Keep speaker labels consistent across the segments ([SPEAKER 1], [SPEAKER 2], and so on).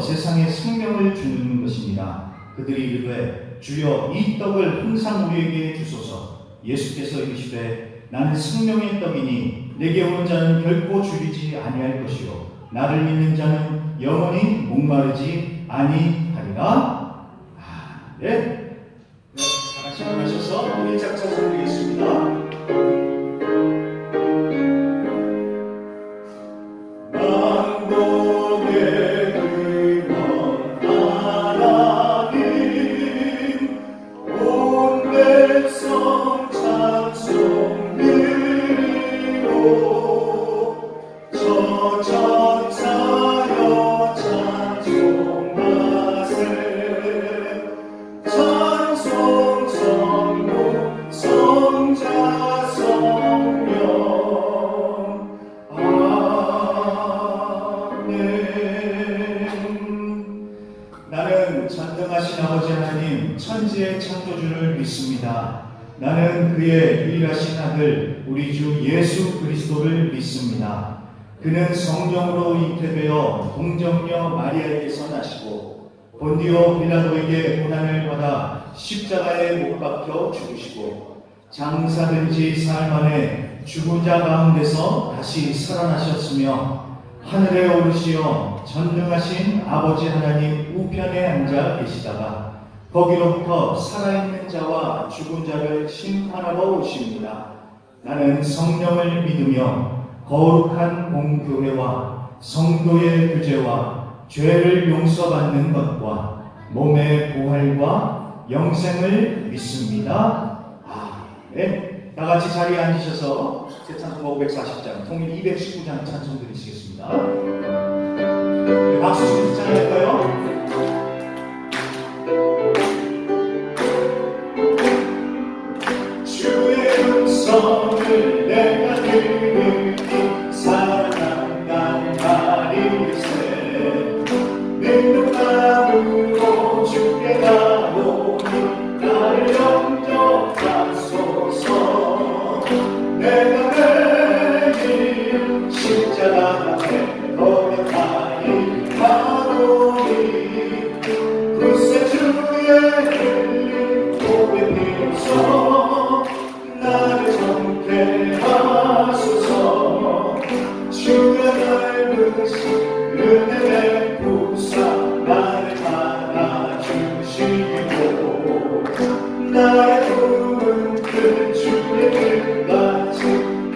[SPEAKER 1] 세상에 생명을 주는 것입니다. 그들이 이르되 주여 이 떡을 항상 우리에게 주소서. 예수께서 이르시되 나는 생명의 떡이니 내게 오는 자는 결코 줄이지 아니할 것이요 나를 믿는 자는 영원히 목마르지 아니하리라. 네. 다 같이 일어나셔서 1작 찬송 드리겠습니다. 나는 전능하신 아버지 하나님 천지의 창조주를 믿습니다. 나는 그의 유일하신 아들 우리 주 예수 그리스도를 믿습니다. 그는 성령으로 잉태되어 동정녀 마리아에게서 나시고 본디오 빌라도에게 고난을 받아 십자가에 못 박혀 죽으시고 장사된 지 사흘 만에 죽은 자 가운데서 다시 살아나셨으며 하늘에 오르시어 전능하신 아버지 하나님 우편에 앉아 계시다가 거기로부터 살아있는 자와 죽은 자를 심판하러 오십니다. 나는 성령을 믿으며 거룩한 공교회와 성도의 구제와 죄를 용서받는 것과 몸의 부활과 영생을 믿습니다. 아멘. 다 같이 자리에 앉으셔서 새 찬송가 540장, 통일 219장 찬송 드리시겠습니다. 박수 치면서 찬양할까요? 주의 음성을 내가 들으니 사랑한다는 말일세. 내 눈 감으로 주께 나오니 나를 영접하소서. 내가 매일 십자가 앞에 거듭하니 가노니 글쎄 주의 흘린 고백 비로소 나를 정케 하소서. 주의 넓으신 은혜 베푸사 나를 받아주시고 나의 꿈은 그 주의 뜻같이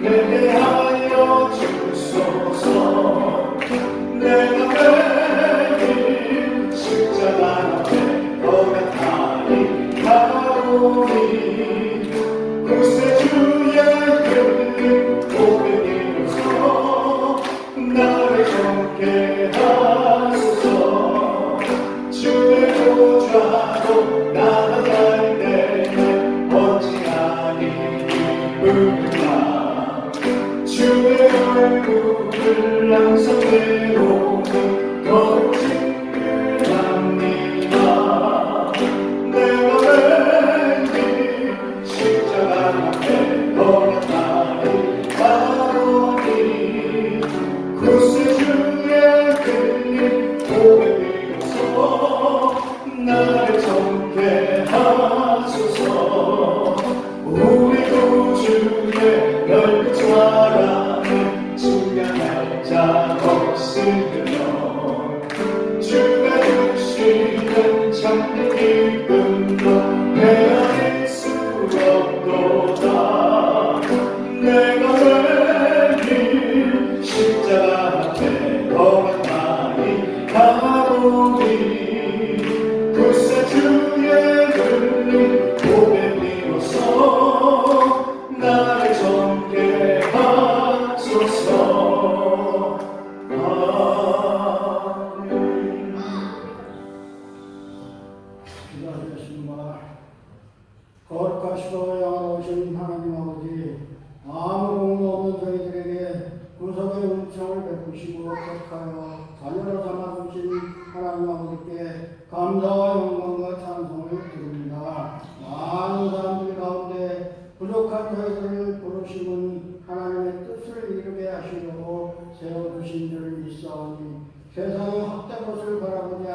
[SPEAKER 1] 되게 하여 주소서. 내가 매일 십자가 앞에 거듭하니 가오니 글쎄 주의 흘린 고백 비로소 나를 정케 하소서. 주의 보좌로 나아갈 때에 어찌하니 기쁘나 주의 얼굴을 항상 배우는 거룩진 그랍니다. 내가 매일 십자가 앞에 거듭하니 가오니 글쎄 주의 흘린 고백 비로소 나를 정케 하소서. 우리 구주의 넓은 사랑을 증명할 자 없으며 주가 주시는 참된 기쁨도 헤아릴 수 없도다. 내가 매일 십자가 앞에 거듭하니 가오니 글쎄 주의 흘린 고백 비로소 나를 정케 하소서. 아멘.
[SPEAKER 2] 기도하겠습니다. 거룩하시고 영화로우신 하나님 아버지, 아무 공로 없는 저희들에게 구속의 은총을 베푸시고 택하여 자녀로 삼아주신 하나님 아버지께 감사와 영광과 찬송을 드립니다. 많은 사람들 가운데 부족한 저희들을 부르심은 하나님의 뜻을 이루게 하시려고 세워주신 줄 믿사오니 세상의 헛된 것을 바라보지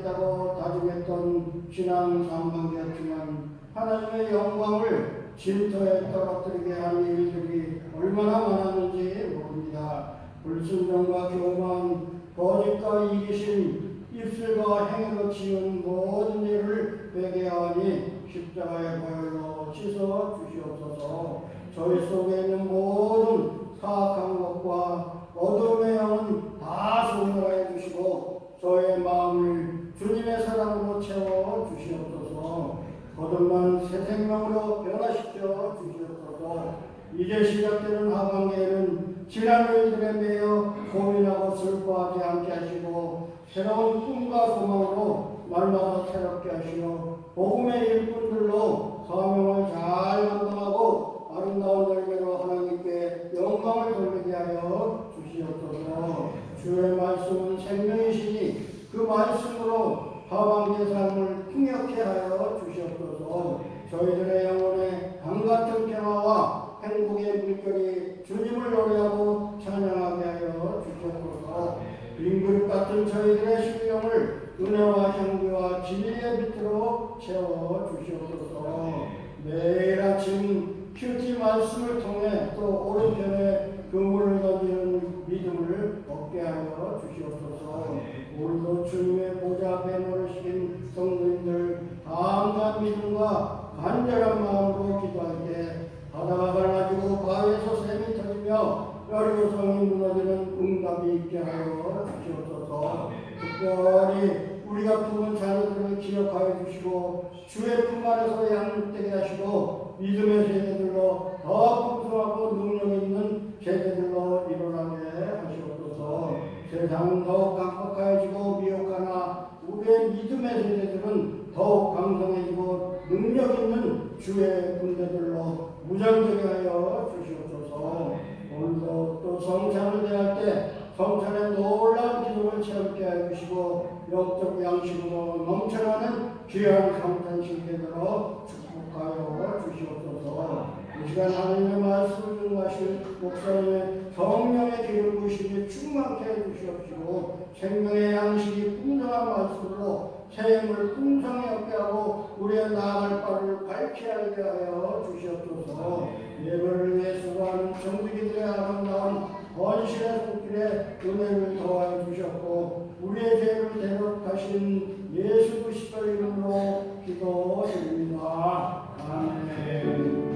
[SPEAKER 2] 하겠다고 다짐했던 신앙 상관계였지만 하나님의 영광을 진토에 떨어뜨리게 한 일들이 얼마나 많았는지 모릅니다. 불순종과 교만, 거짓과 이기심, 입술과 행위로 지은 모든 일을 회개하니 십자가의 보혈로 씻어 주시옵소서. 저희 속에 있는 모든 사악한 것과 어둠의 영은 다 소멸하여 주시고 저의 마음을 주님의 사랑으로 채워 주시옵소서. 거듭난 새 생명으로 변화시켜 주시옵소서. 이제 시작되는 하반기에는 지난 일들에 매여 고민하고 슬퍼하지 않게 하시고 새로운 꿈과 소망으로 날마다 새롭게 하시어 복음의 일꾼들로 사명을 잘 감당하고 아름다운 열매로 하나님께 영광을 돌리게 하여 주시옵소서. 주의 말씀은 생명이시니 그 말씀으로 하반기의 삶을 풍요케 하여 주시옵소서. 저희들의 영혼에 강같은 평화와 행복의 물결이 주님을 노래하고 찬양하게 하여 주시옵소서. 빈그릇 같은 저희들의 심령을 은혜와 향기와 진리의 빛으로 채워 주시옵소서. 매일 아침 큐티 말씀을 통해 또 오른편에 그물을 던지는 믿음을 얻게 하여 주시옵소서. 오늘도 주님의 보좌 앞에 모르시긴 성도님들 강한 믿음과 간절한 마음으로 기도할 때 바다가 갈라지고 바위에서 샘이 터지며 여리고성이 무너지는 응답이 있게 하여 주시옵소서. 특별히 우리가 품은 자녀들을 기억하여 주시고 주의 품 안에서 양육되게 하시고 믿음의 세대들로 더 풍성하고 능력 있는 세대들로 일어나게 하시옵소서. 세상은 더욱 강박하여지고 미혹하나 우리의 믿음의 세대들은 더욱 강성해지고 능력 있는 주의 군대들로 무장되게 하여 주시옵소서. 오늘도 또 성찬을 대할 때 성찬의 놀라운 기쁨을 채우게 하여 주시고 영적 양식으로 넘쳐나는 귀한 성찬 식대로 축복하여 주시옵소서. 이 시간 하나님의 말씀을 증거하실 목사님의 성령의 기름 부으심이 충만케 해 주시옵시고 생명의 양식이 풍성한 말씀으로 생을 풍성히 얻게 하고 우리의 나아갈 바를 밝게 하게 하여 주시옵소서. 예배를 위해 수고하는 정직이들의 아름다운 헌신의 손길에 은혜를 더하여 주셨고 우리의 죄를 대속하신 예수 그리스도 이름으로 기도드립니다. 아멘.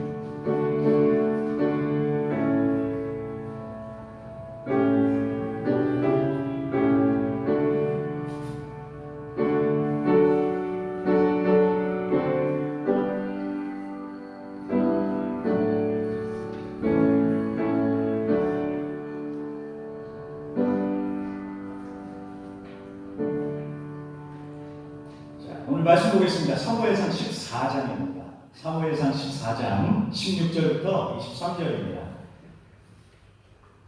[SPEAKER 1] 오늘 말씀 보겠습니다. 사무엘상 14장입니다. 사무엘상 14장 16절부터 23절입니다.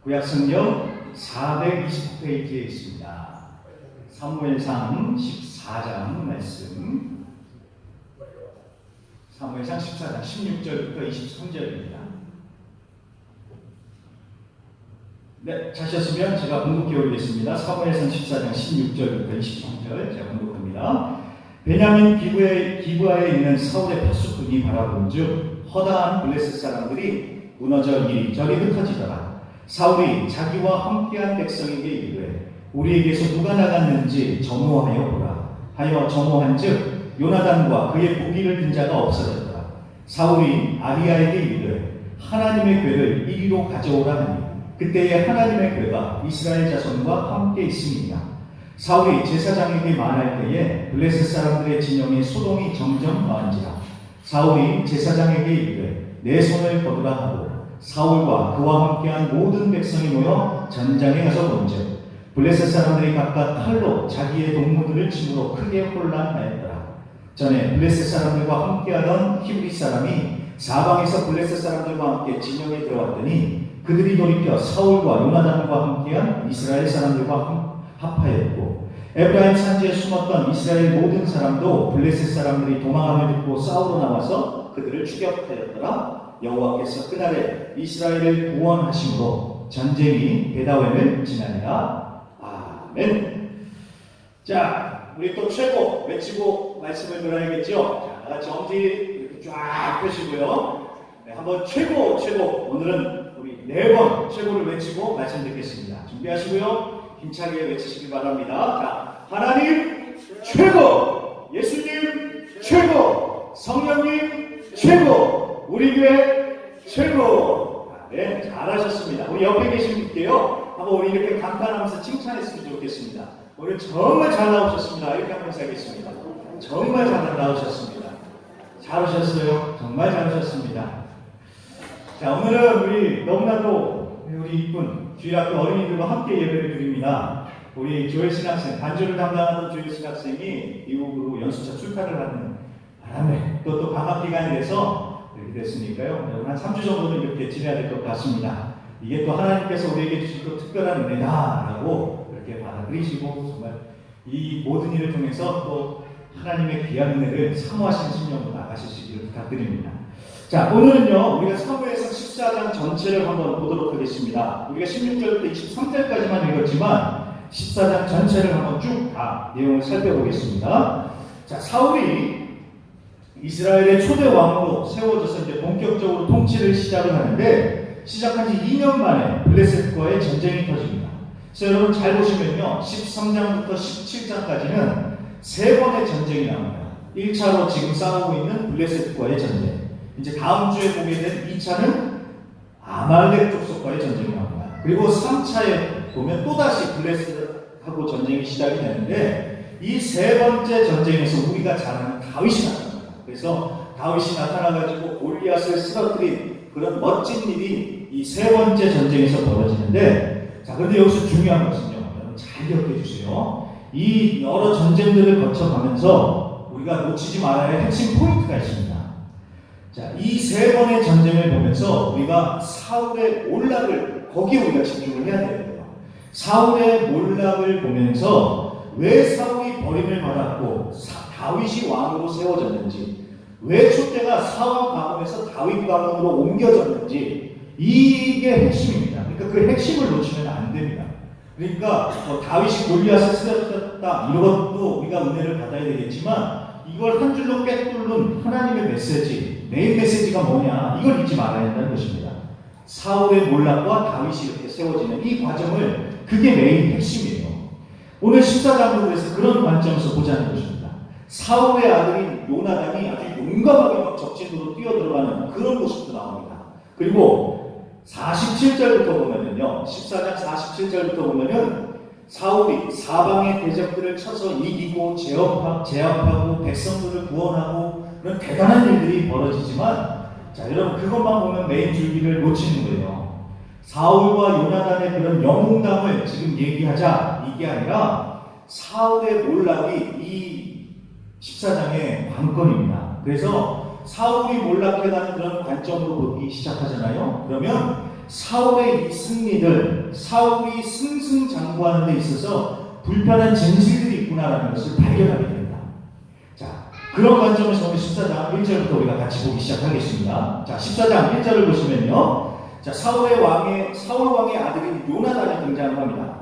[SPEAKER 1] 구약성경 429페이지에 있습니다. 사무엘상 14장 말씀. 사무엘상 14장 16절부터 23절입니다. 네, 자셨으면 제가 봉독해 올리겠습니다. 사무엘상 14장 16절부터 23절 제가 봉독합니다. 베냐민 기브아에 있는 사울의 파수꾼이 바라본즉 허다한 블레셋 사람들이 무너져 이리저리 흩어지더라. 사울이 자기와 함께한 백성에게 이르되 우리에게서 누가 나갔는지 점호하여 보라 하여 점호한즉 요나단과 그의 무기를 든 자가 없어졌더라. 사울이 아리아에게 이르되 하나님의 궤를 이리로 가져오라 하니 그때에 하나님의 궤가 이스라엘 자손과 함께 있음이니라. 사울이 제사장에게 말할 때에 블레셋 사람들의 진영에 소동이 점점 나은지라. 사울이 제사장에게 이르되 내 손을 거두라 하고 사울과 그와 함께한 모든 백성이 모여 전장에 가서 본즉 블레셋 사람들이 각각 칼로 자기의 동무들을 침으로 크게 혼란하였더라. 전에 블레셋 사람들과 함께하던 히브리 사람이 사방에서 블레셋 사람들과 함께 진영에 들어왔더니 그들이 돌이켜 사울과 요나단과 함께한 이스라엘 사람들과 합하였고 에브라임 산지에 숨었던 이스라엘 모든 사람도 블레셋 사람들이 도망함을 듣고 싸우러 나와서 그들을 추격하였더라. 여호와께서 그날에 이스라엘을 구원하심으로 전쟁이 베다웬을 지나니라. 아멘. 자, 우리 또 최고 외치고 말씀을 들어야겠죠? 자, 다 같이 엄지 이렇게 쫙 펴시고요. 네, 한번 최고, 오늘은 우리 4번 최고를 외치고 말씀 듣겠습니다. 준비하시고요. 힘차게 외치시기 바랍니다. 자, 하나님 최고, 예수님 최고, 성령님 최고, 우리 교회 최고. 네, 잘하셨습니다. 우리 옆에 계신 분께요, 한번 우리 이렇게 감탄하면서 칭찬했으면 좋겠습니다. 오늘 정말 잘 나오셨습니다. 이렇게 한번 하겠습니다. 정말 잘 나오셨습니다. 잘하셨어요. 정말 잘하셨습니다. 자, 오늘은 우리 너무나도 우리 이쁜 주일학교 어린이들과 함께 예배를 드립니다. 우리 조엘 신학생, 반주를 담당하는 조엘 신학생이 미국으로 연수차 출타를 하는 바람에 또 방학 기간이 돼서 이렇게 됐으니까요. 여러분 한 3주 정도는 이렇게 지내야 될 것 같습니다. 이게 또 하나님께서 우리에게 주신 또 특별한 은혜다라고 이렇게 받아들이시고 정말 이 모든 일을 통해서 또 하나님의 귀한 은혜를 사모하시는 심령으로 나가시기를 부탁드립니다. 자, 오늘은요, 우리가 사무엘상 14장 전체를 한번 보도록 하겠습니다. 우리가 16절부터 23절까지만 읽었지만 14장 전체를 한번 쭉 다 내용을 살펴보겠습니다. 자, 사울이 이스라엘의 초대 왕으로 세워져서 이제 본격적으로 통치를 시작을 하는데 시작한 지 2년 만에 블레셋과의 전쟁이 터집니다. 그래서 여러분 잘 보시면요, 13장부터 17장까지는 3번의 전쟁이 나옵니다. 1차로 지금 싸우고 있는 블레셋과의 전쟁, 이제 다음 주에 보게 된 2차는 아말렉 족속과의 전쟁이 나옵니다. 그리고 3차에 보면 또다시 블레셋하고 전쟁이 시작이 되는데 이 3번째 전쟁에서 우리가 잘 아는 다윗이 나타납니다. 그래서 다윗이 나타나가지고 골리앗을 쓰러뜨린 그런 멋진 일이 이 3번째 전쟁에서 벌어지는데, 자, 그런데 여기서 중요한 것은요, 여러분 잘 기억해 주세요. 이 여러 전쟁들을 거쳐가면서 우리가 놓치지 말아야 할 핵심 포인트가 있습니다. 자, 이 3번의 전쟁을 보면서 우리가 사울의 몰락을, 거기에 우리가 집중을 해야 돼요. 사울의 몰락을 보면서 왜 사울이 버림을 받았고 다윗이 왕으로 세워졌는지, 왜 촛대가 사울 가문에서 다윗 가문으로 옮겨졌는지, 이게 핵심입니다. 그러니까 그 핵심을 놓치면 안 됩니다. 그러니까 다윗이 골리앗을 쓰러뜨렸다, 이것도 우리가 은혜를 받아야 되겠지만 이걸 한 줄로 꿰뚫는 하나님의 메시지, 메인 메시지가 뭐냐, 이걸 잊지 말아야 한다는 것입니다. 사울의 몰락과 다윗이 이렇게 세워지는 이 과정을, 그게 메인 핵심이에요. 오늘 14장으로 그래서 그런 관점에서 보자는 것입니다. 사울의 아들인 요나단이 아주 용감하게 막 적진으로 뛰어들어가는 그런 모습도 나옵니다. 그리고 47절부터 보면은요, 14장 47절부터 보면은 사울이 사방의 대적들을 쳐서 이기고 제압하고 백성들을 구원하고 그런 대단한 일들이 벌어지지만, 자, 여러분 그것만 보면 메인 줄기를 놓치는 거예요. 사울과 요나단의 그런 영웅담을 지금 얘기하자, 이게 아니라 사울의 몰락이 이 14장의 관건입니다. 그래서 사울이 몰락해가는 그런 관점으로 보기 시작하잖아요. 그러면 사울의 이 승리들, 사울이 승승장구하는 데 있어서 불편한 진실들이 있구나라는 것을 발견하게 됩니다. 자, 그런 관점에서 오늘 14장 1절부터 우리가 같이 보기 시작하겠습니다. 자, 14장 1절을 보시면요, 자, 사울 왕의 아들인 요나단이 등장을 합니다.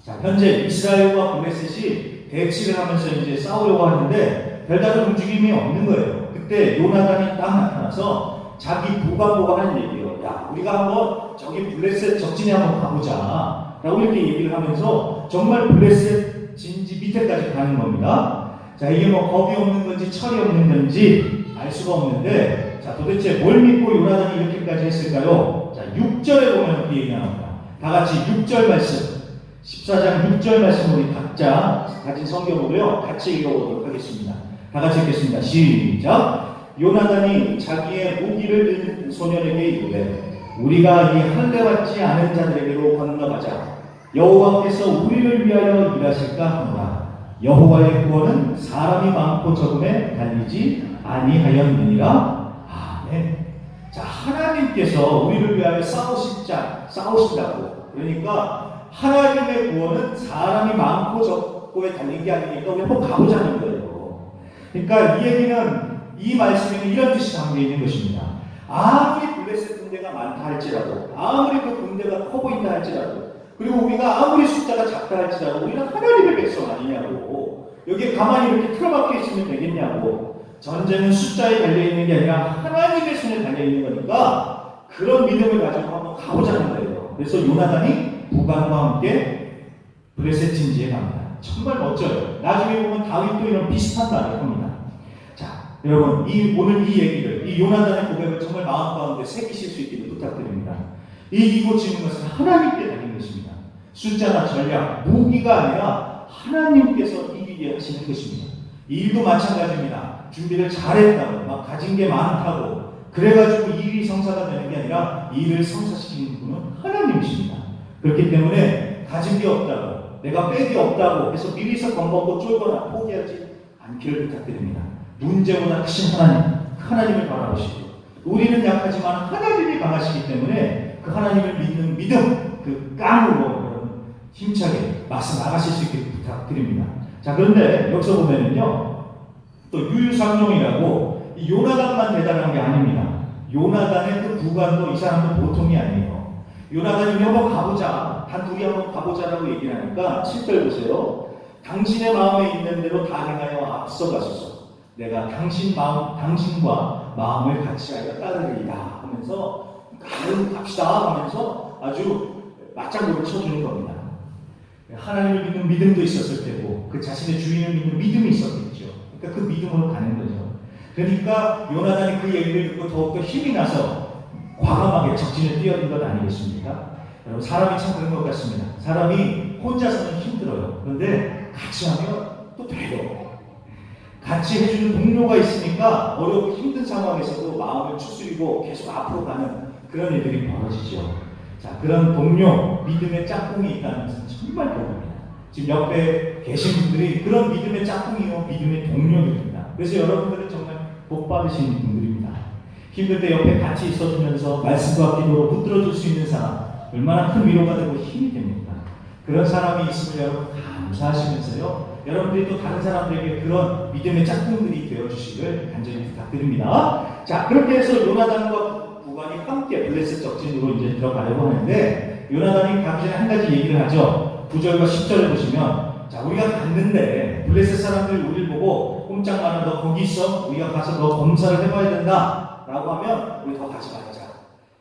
[SPEAKER 1] 자, 현재 이스라엘과 블레셋이 대치를 하면서 이제 싸우려고 하는데 별다른 움직임이 없는 거예요. 그때 요나단이 딱 나타나서 자기 부가 보고 하는 얘기예요. 야, 우리가 한번 저기 블레셋 적진에 한번 가보자 라고 이렇게 얘기를 하면서 정말 블레셋 진지 밑에까지 가는 겁니다. 자, 이게 뭐 겁이 없는 건지 철이 없는 건지 알 수가 없는데, 자, 도대체 뭘 믿고 요나단이 이렇게까지 했을까요? 자, 6절에 보면 그 얘기 나옵니다. 다 같이 6절 말씀, 14장 6절 말씀 우리 각자 가진 성경으로요 같이 읽어보도록 하겠습니다. 다 같이 읽겠습니다. 시작. 요나단이 자기의 무기를 든 소년에게 이르되 우리가 이 할례받지 않은 자들에게로 건너가자. 여호와께서 우리를 위하여 일하실까 하노라. 여호와의 구원은 사람이 많고 적음에 달리지 아니하였느니라. 아멘. 자, 하나님께서 우리를 위하여 싸우신다고. 그러니까 하나님의 구원은 사람이 많고 적고에 달린 게 아니니까 우리 한번 가보자는 거예요. 그러니까 이 얘기는, 이 말씀에는 이런 뜻이 담겨 있는 것입니다. 아무리 블레셋 군대가 많다 할지라도, 아무리 그 군대가 커 보인다 할지라도, 그리고 우리가 아무리 숫자가 작다 할지라도 우리는 하나님의 백성 아니냐고. 여기에 가만히 이렇게 틀어박혀 있으면 되겠냐고. 전쟁은 숫자에 달려있는 게 아니라 하나님의 손에 달려있는 거니까 그런 믿음을 가지고 한번 가보자는 거예요. 그래서 요나단이 부관과 함께 블레셋 진지에 갑니다. 정말 멋져요. 나중에 보면 다윗도 이런 비슷한 말을 합니다. 자, 여러분, 오늘 이 얘기를, 이 요나단의 고백을 정말 마음 가운데 새기실 수 있기를 부탁드립니다. 이기고 지는 것은 하나님께 달린 것입니다. 숫자나 전략, 무기가 아니라 하나님께서 이기게 하시는 것입니다. 이 일도 마찬가지입니다. 준비를 잘했다고, 막 가진 게 많다고, 그래가지고 이 일이 성사가 되는 게 아니라 이 일을 성사시키는 분은 하나님이십니다. 그렇기 때문에 가진 게 없다고, 내가 뺄 게 없다고 해서 미리서 겁먹고 쫄거나 포기하지 않기를 부탁드립니다. 문제보다 크신 하나님을 바라보시고, 우리는 약하지만 하나님이 강하시기 때문에 그 하나님을 믿는 믿음, 그 깡으로 힘차게 맞서 나가실 수 있게 부탁드립니다. 자, 그런데 여기서 보면은요, 또 유유상종이라고 이 요나단만 대단한 게 아닙니다. 요나단의 그 부관도 이 사람은 보통이 아니에요. 요나단이 한번 가보자, 단둘이 한번 가보자라고 얘기를 하니까 7절 보세요. 당신의 마음에 있는 대로 다 행하여 앞서가소서. 내가 당신과 마음을 같이하여 따르리이다 하면서 갑시다 하면서 아주 맞장구를 쳐주는 겁니다. 하나님을 믿는 믿음도 있었을 테고 그 자신의 주인을 믿는 믿음이 있었겠죠. 그러니까 그 믿음으로 가는 거죠. 그러니까 요나단이 그 얘기를 듣고 더욱더 힘이 나서 과감하게 적진을 뛰어든 것 아니겠습니까? 여러분, 사람이 참 그런 것 같습니다. 사람이 혼자서는 힘들어요. 그런데 같이 하면 또 돼요. 같이 해주는 동료가 있으니까 어렵고 힘든 상황에서도 마음을 추스리고 계속 앞으로 가는 그런 일들이 벌어지죠. 자, 그런 동료, 믿음의 짝꿍이 있다는 것은 정말 복입니다. 지금 옆에 계신 분들이 그런 믿음의 짝꿍이요, 믿음의 동료들입니다. 그래서 여러분들은 정말 복 받으신 분들입니다. 힘들 때 옆에 같이 있어주면서 말씀과 기도로 붙들어줄 수 있는 사람, 얼마나 큰 위로가 되고 힘이 됩니까? 그런 사람이 있음을 여러분 감사하시면서요, 여러분들이 또 다른 사람들에게 그런 믿음의 짝꿍들이 되어주시길 간절히 부탁드립니다. 자, 그렇게 해서 요나단과 부관이 함께 블레셋 적진으로 이제 들어가려고 하는데, 요나단이 가기 전에 한 가지 얘기를 하죠. 9절과 10절을 보시면, 자, 우리가 갔는데 블레셋 사람들이 우리를 보고 꼼짝마는 너 거기 있어? 우리가 가서 너 검사를 해봐야 된다 라고 하면 우리 더 가지 말자.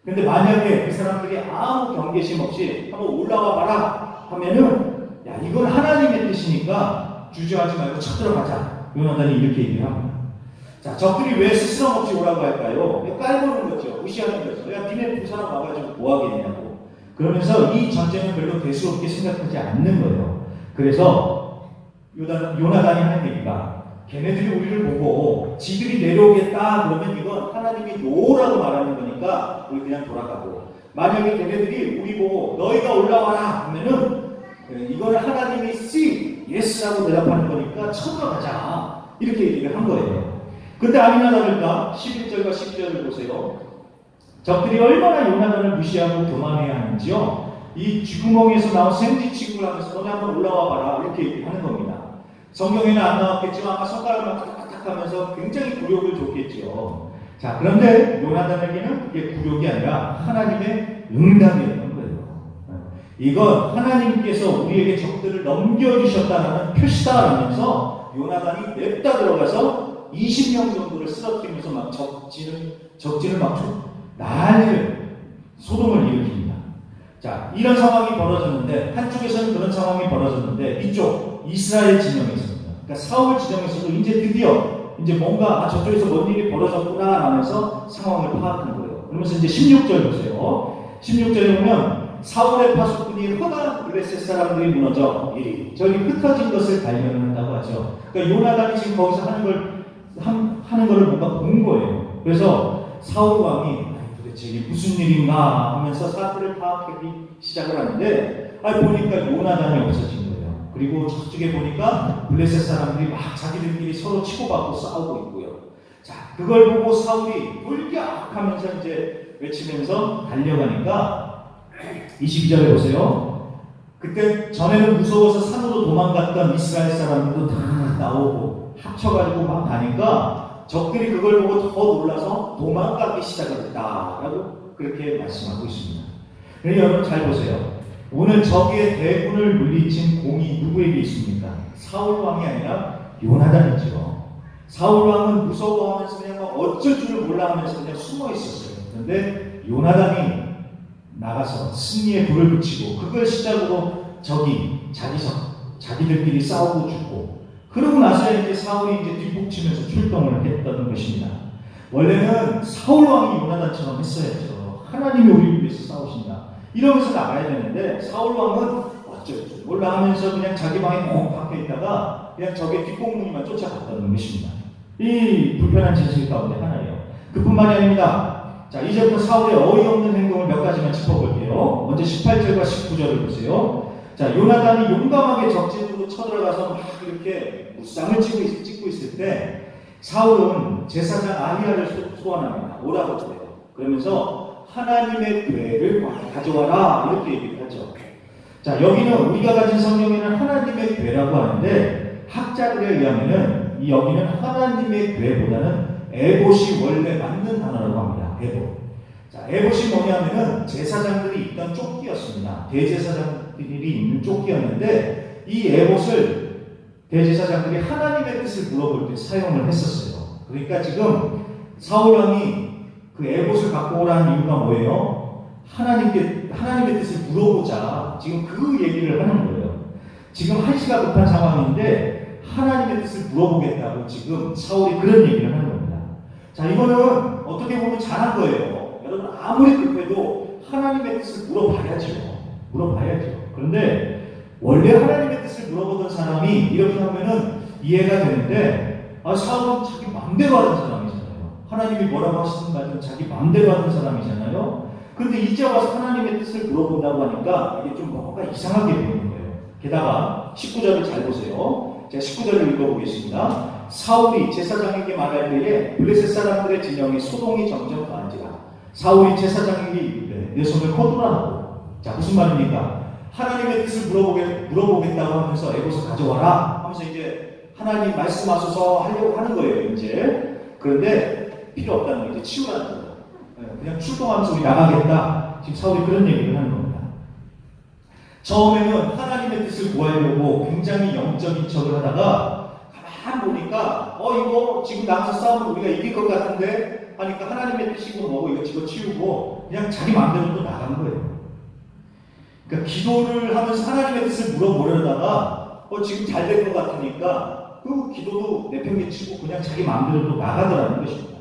[SPEAKER 1] 근데 만약에 그 사람들이 아무 경계심 없이 한번 올라와 봐라 하면은, 야, 이건 하나님의 뜻이니까 주저하지 말고 쳐들어가자. 요나단이 이렇게 얘기를 합니다. 자, 적들이 왜 스스럼 없이 오라고 할까요? 깔보는 거죠. 무시하는 거죠. 야, 니네 두 사람 와가지고 뭐 하겠냐고. 그러면서 이 전쟁은 별로 대수롭게 생각하지 않는 거예요. 그래서 요나단이 하는 얘기가, 걔네들이 우리를 보고 지들이 내려오겠다 그러면 이건 하나님이 노라고 말하는 거니까 우리 그냥 돌아가고, 만약에 걔네들이 우리 보고 너희가 올라와라 하면은 이거는 하나님이 see, yes라고 대답하는 거니까 쳐들어가자, 이렇게 얘기를 한 거예요. 근데 아니나 다를까 11절과 12절을 보세요. 적들이 얼마나 요나단을 무시하고 교만해야 하는지요. 이 쥐구멍에서 나온 생쥐치구를 하면서 너네 한번 올라와 봐라, 이렇게 얘기하는 겁니다. 성경에는 안 나왔겠지만 아마 손가락만 탁탁탁 하면서 굉장히 굴욕을 줬겠죠. 자, 그런데 요나단에게는 그게 굴욕이 아니라 하나님의 응답이었던 거예요. 이건 하나님께서 우리에게 적들을 넘겨주셨다는 표시다라면서 요나단이 냅다 들어가서 20명 정도를 쓰러뜨리면서 막 적진을 막 난리를, 소동을 일으킵니다. 자, 이런 상황이 벌어졌는데, 한쪽에서는 그런 상황이 벌어졌는데 이쪽 이스라엘 진영에 있습니다. 그러니까 사울 진영에서도 이제 드디어 이제 뭔가 저쪽에서 뭔 일이 벌어졌구나 하면서 상황을 파악한 거예요. 그러면서 이제 16절 보세요. 16절에 보면 사울의 파수꾼이 허다한 블레셋 사람들이 무너져 이리저리 흩어진 것을 발견을 한다고 하죠. 그러니까 요나단이 지금 거기서 하는 거를 뭔가 본 거예요. 그래서 사울 왕이 도대체 이게 무슨 일인가 하면서 사태를 파악하기 시작을 하는데, 보니까 요나단이 없어진 거예요. 그리고 저쪽에 보니까 블레셋 사람들이 막 자기들끼리 서로 치고받고 싸우고 있고요. 자, 그걸 보고 사울이 돌격하면서 이제 외치면서 달려가니까 22절에 보세요. 그때 전에는 무서워서 산으로 도망갔던 이스라엘 사람들도 다 나오고 합쳐가지고 막 가니까 적들이 그걸 보고 더 놀라서 도망가기 시작을 했다라고 그렇게 말씀하고 있습니다. 그러니 여러분 잘 보세요. 오늘 적의 대군을 물리친 공이 누구에게 있습니까? 사울 왕이 아니라 요나단이죠. 사울 왕은 무서워하면서 그냥 막 어쩔 줄을 몰라 하면서 그냥 숨어 있었어요. 그런데 요나단이 나가서 승리의 불을 붙이고 그걸 시작으로 자기들끼리 싸우고 죽고 그러고 나서야 이제 사울이 이제 뒷북치면서 출동을 했던 것입니다. 원래는 사울 왕이 요나단처럼 했어야죠. 하나님이 우리를 위해서 싸우신다 이러면서 나가야 되는데 사울 왕은 어쩔 줄 몰라 하면서 그냥 자기 방에 꼭 박혀 있다가 그냥 적의 뒷공무니만 쫓아갔다는 것입니다. 이 불편한 진실 가운데 하나예요. 그뿐만이 아닙니다. 자, 이제부터 사울의 어이없는 행동을 몇 가지만 짚어볼게요. 먼저 18절과 19절을 보세요. 자, 요나단이 용감하게 적진으로 쳐들어가서 막 이렇게 무쌍을 찍고 있을 때 사울은 제사장 아히야를 소환합니다. 오라고 그래요. 그러면서 하나님의 궤를 가져와라 이렇게 얘기를 하죠. 자, 여기는 우리가 가진 성경에는 하나님의 궤라고 하는데 학자들에 의하면은 여기는 하나님의 궤보다는 에봇이 원래 맞는 단어라고 합니다. 에봇. 자, 에봇이 뭐냐면은 제사장들이 입던 조끼였습니다. 대제사장들이 입는 조끼였는데 이 에봇을 대제사장들이 하나님의 뜻을 물어볼 때 사용을 했었어요. 그러니까 지금 사울 왕이 그 에봇을 갖고 오라는 이유가 뭐예요? 하나님의 뜻을 물어보자. 지금 그 얘기를 하는 거예요. 지금 한시가 급한 상황인데 하나님의 뜻을 물어보겠다고 지금 사울이 그런 얘기를 하는 겁니다. 자, 이거는 어떻게 보면 잘한 거예요. 여러분 아무리 급해도 하나님의 뜻을 물어봐야죠. 그런데 원래 하나님의 뜻을 물어보던 사람이 이렇게 하면은 이해가 되는데 사울은 자기 마음대로 하는 사람이잖아요. 하나님이 뭐라고 하시든 말든 자기 마음대로 하는 사람이잖아요. 그런데 이제 와서 하나님의 뜻을 물어본다고 하니까 이게 좀 뭔가 이상하게 보이는 거예요. 게다가 19절을 잘 보세요. 제가 19절을 읽어보겠습니다. 사울이 제사장에게 말할 때에 블레셋 사람들의 진영이 소동이 점점 더한지라. 사울이 제사장에게 이르되 내 손을 거두라고. 자, 무슨 말입니까? 하나님의 뜻을 물어보겠다고 하면서 에봇을 가져와라 하면서 이제 하나님 말씀하셔서 하려고 하는 거예요. 이제 그런데 필요 없다는 거 이제 치우라는 거예요. 그냥 출동하면서 우리 나가겠다. 지금 사울이 그런 얘기를 하는 겁니다. 처음에는 하나님의 뜻을 구하려고 굉장히 영적인 척을 하다가 가만 보니까 이거 지금 나가서 싸우면 우리가 이길 것 같은데 하니까 하나님의 뜻이고 뭐고 이거 집어치우고 그냥 자기 마음대로 또 나간 거예요. 그러니까 기도를 하면서 하나님의 뜻을 물어보려다가 지금 잘 될 것 같으니까 그 기도도 내팽개치고 그냥 자기 마음대로 또 나가더라는 것입니다.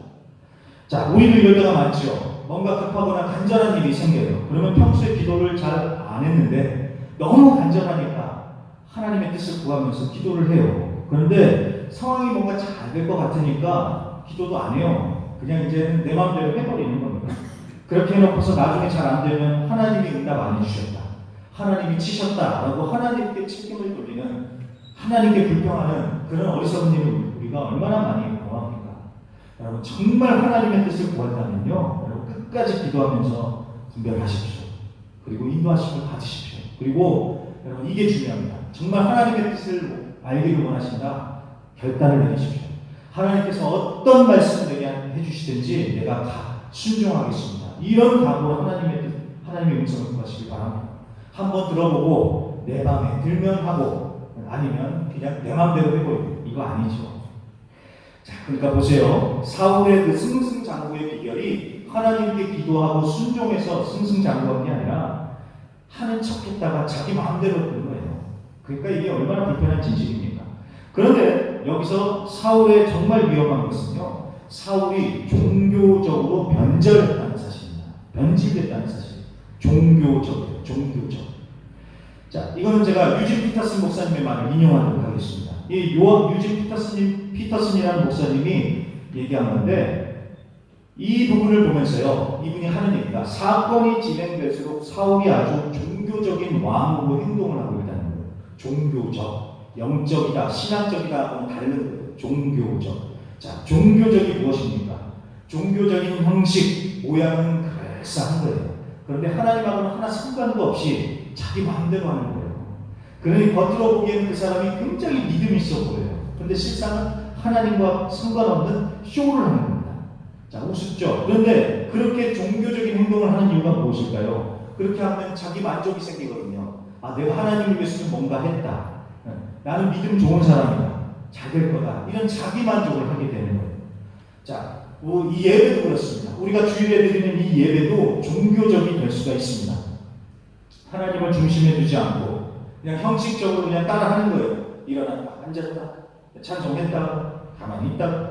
[SPEAKER 1] 자, 우리도 이럴 때가 많죠. 뭔가 급하거나 간절한 일이 생겨요. 그러면 평소에 기도를 잘 안 했는데 너무 간절하니까 하나님의 뜻을 구하면서 기도를 해요. 그런데 상황이 뭔가 잘 될 것 같으니까 기도도 안 해요. 그냥 이제는 내 마음대로 해버리는 겁니다. 그렇게 해놓고서 나중에 잘 안 되면 하나님이 응답 안 해주셨다. 하나님이 치셨다라고 하나님께 책임을 돌리는 하나님께 불평하는 그런 어리석은 일을 우리가 얼마나 많이 경험합니까? 여러분 정말 하나님의 뜻을 구한다면요, 여러분 끝까지 기도하면서 분별하십시오. 그리고 인도하심을 받으십시오. 그리고 여러분 이게 중요합니다. 정말 하나님의 뜻을 알기를 원하신다. 결단을 내리십시오. 하나님께서 어떤 말씀을 내게 해주시든지 내가 다 순종하겠습니다. 이런 각오로 하나님의 음성을 구하시길 바랍니다. 한번 들어보고 내 마음에 들면 하고 아니면 그냥 내 마음대로 해보고 이거 아니죠. 자, 그러니까 보세요. 사울의 그 승승장구의 비결이 하나님께 기도하고 순종해서 승승장구한 게 아니라 하는 척했다가 자기 마음대로 되는 거예요. 그러니까 이게 얼마나 불편한 진실입니까? 그런데 여기서 사울의 정말 위험한 것은요, 사울이 종교적으로 변절했다는 사실입니다. 변질됐다는 사실. 종교적. 자, 이거는 제가 유진 피터슨 목사님의 말을 인용하도록 하겠습니다. 이 유진 피터슨이라는 목사님이 얘기한 건데, 이 부분을 보면서요, 이분이 하는 얘기가 사건이 진행될수록 사울이 아주 종교적인 왕으로 행동을 하고 있다는 거예요. 종교적, 영적이다, 신학적이다하고는 다른 거예요. 종교적. 자, 종교적이 무엇입니까? 종교적인 형식, 모양은 그럴싸한 거예요. 그런데 하나님하고는 하나 상관도 없이 자기 마음대로 하는 거예요. 그러니 겉으로 보기에는 그 사람이 굉장히 믿음이 있어 보여요. 그런데 실상은 하나님과 상관없는 쇼를 하는 겁니다. 자, 우습죠. 그런데 그렇게 종교적인 행동을 하는 이유가 무엇일까요? 그렇게 하면 자기 만족이 생기거든요. 아, 내가 하나님을 위해서 좀 뭔가 했다. 나는 믿음 좋은 사람이다. 잘 될 거다. 이런 자기 만족을 하게 되는 거예요. 자, 이 예배도 그렇습니다. 우리가 주일에 드리는 이 예배도 종교적이 될 수가 있습니다. 하나님을 중심에 두지 않고 그냥 형식적으로 그냥 따라하는 거예요. 일어났다, 앉았다, 찬송했다, 가만히 있다.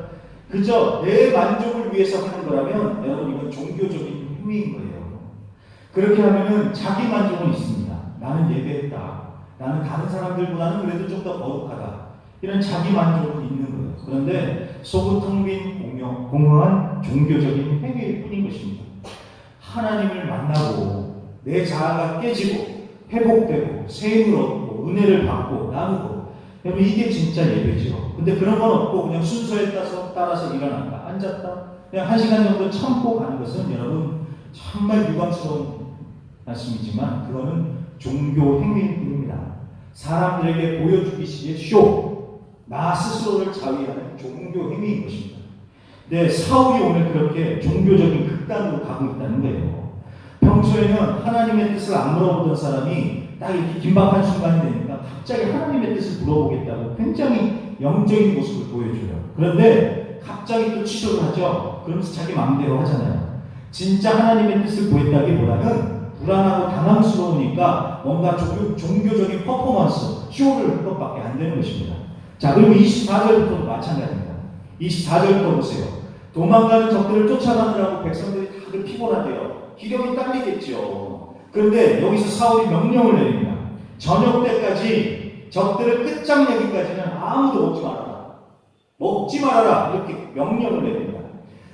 [SPEAKER 1] 그저 내 만족을 위해서 하는 거라면 여러분 이건 종교적인 행위인 거예요. 그렇게 하면은 자기 만족은 있습니다. 나는 예배했다. 나는 다른 사람들보다는 그래도 좀 더 거룩하다. 이런 자기 만족은 있는 거예요. 그런데 속은 텅 빈 공허한 종교적인 행위일 뿐인 것입니다. 하나님을 만나고 내 자아가 깨지고 회복되고 새 힘을 얻고 은혜를 받고 나누고 여러분 이게 진짜 예배죠. 근데 그런 건 없고 그냥 순서에 따라서 일어났다 앉았다 그냥 1시간 정도 참고 가는 것은 여러분 정말 유감스러운 말씀이지만 그거는 종교 행위일 뿐입니다. 사람들에게 보여주기 식의 쇼, 나 스스로를 자위하는 종교 행위인 것입니다. 근데 사울이 오늘 그렇게 종교적인 극단으로 가고 있다는 거예요. 평소에는 하나님의 뜻을 안 물어보던 사람이 딱 이렇게 긴박한 순간이 되니까 갑자기 하나님의 뜻을 물어보겠다고 굉장히 영적인 모습을 보여줘요. 그런데 갑자기 또 취소를 하죠. 그러면서 자기 마음대로 하잖아요. 진짜 하나님의 뜻을 구했다기보다는 불안하고 당황스러우니까 뭔가 종교적인 퍼포먼스, 쇼를 할 것밖에 안 되는 것입니다. 자, 그리고 24절부터도 마찬가지입니다. 24절부터 보세요. 도망가는 적들을 쫓아가느라고 백성들이 다들 피곤하대요. 기력이 딸리겠죠. 그런데 여기서 사울이 명령을 내립니다. 저녁 때까지 적들을 끝장내기까지는 아무도 먹지 말아라. 먹지 말아라. 이렇게 명령을 내립니다.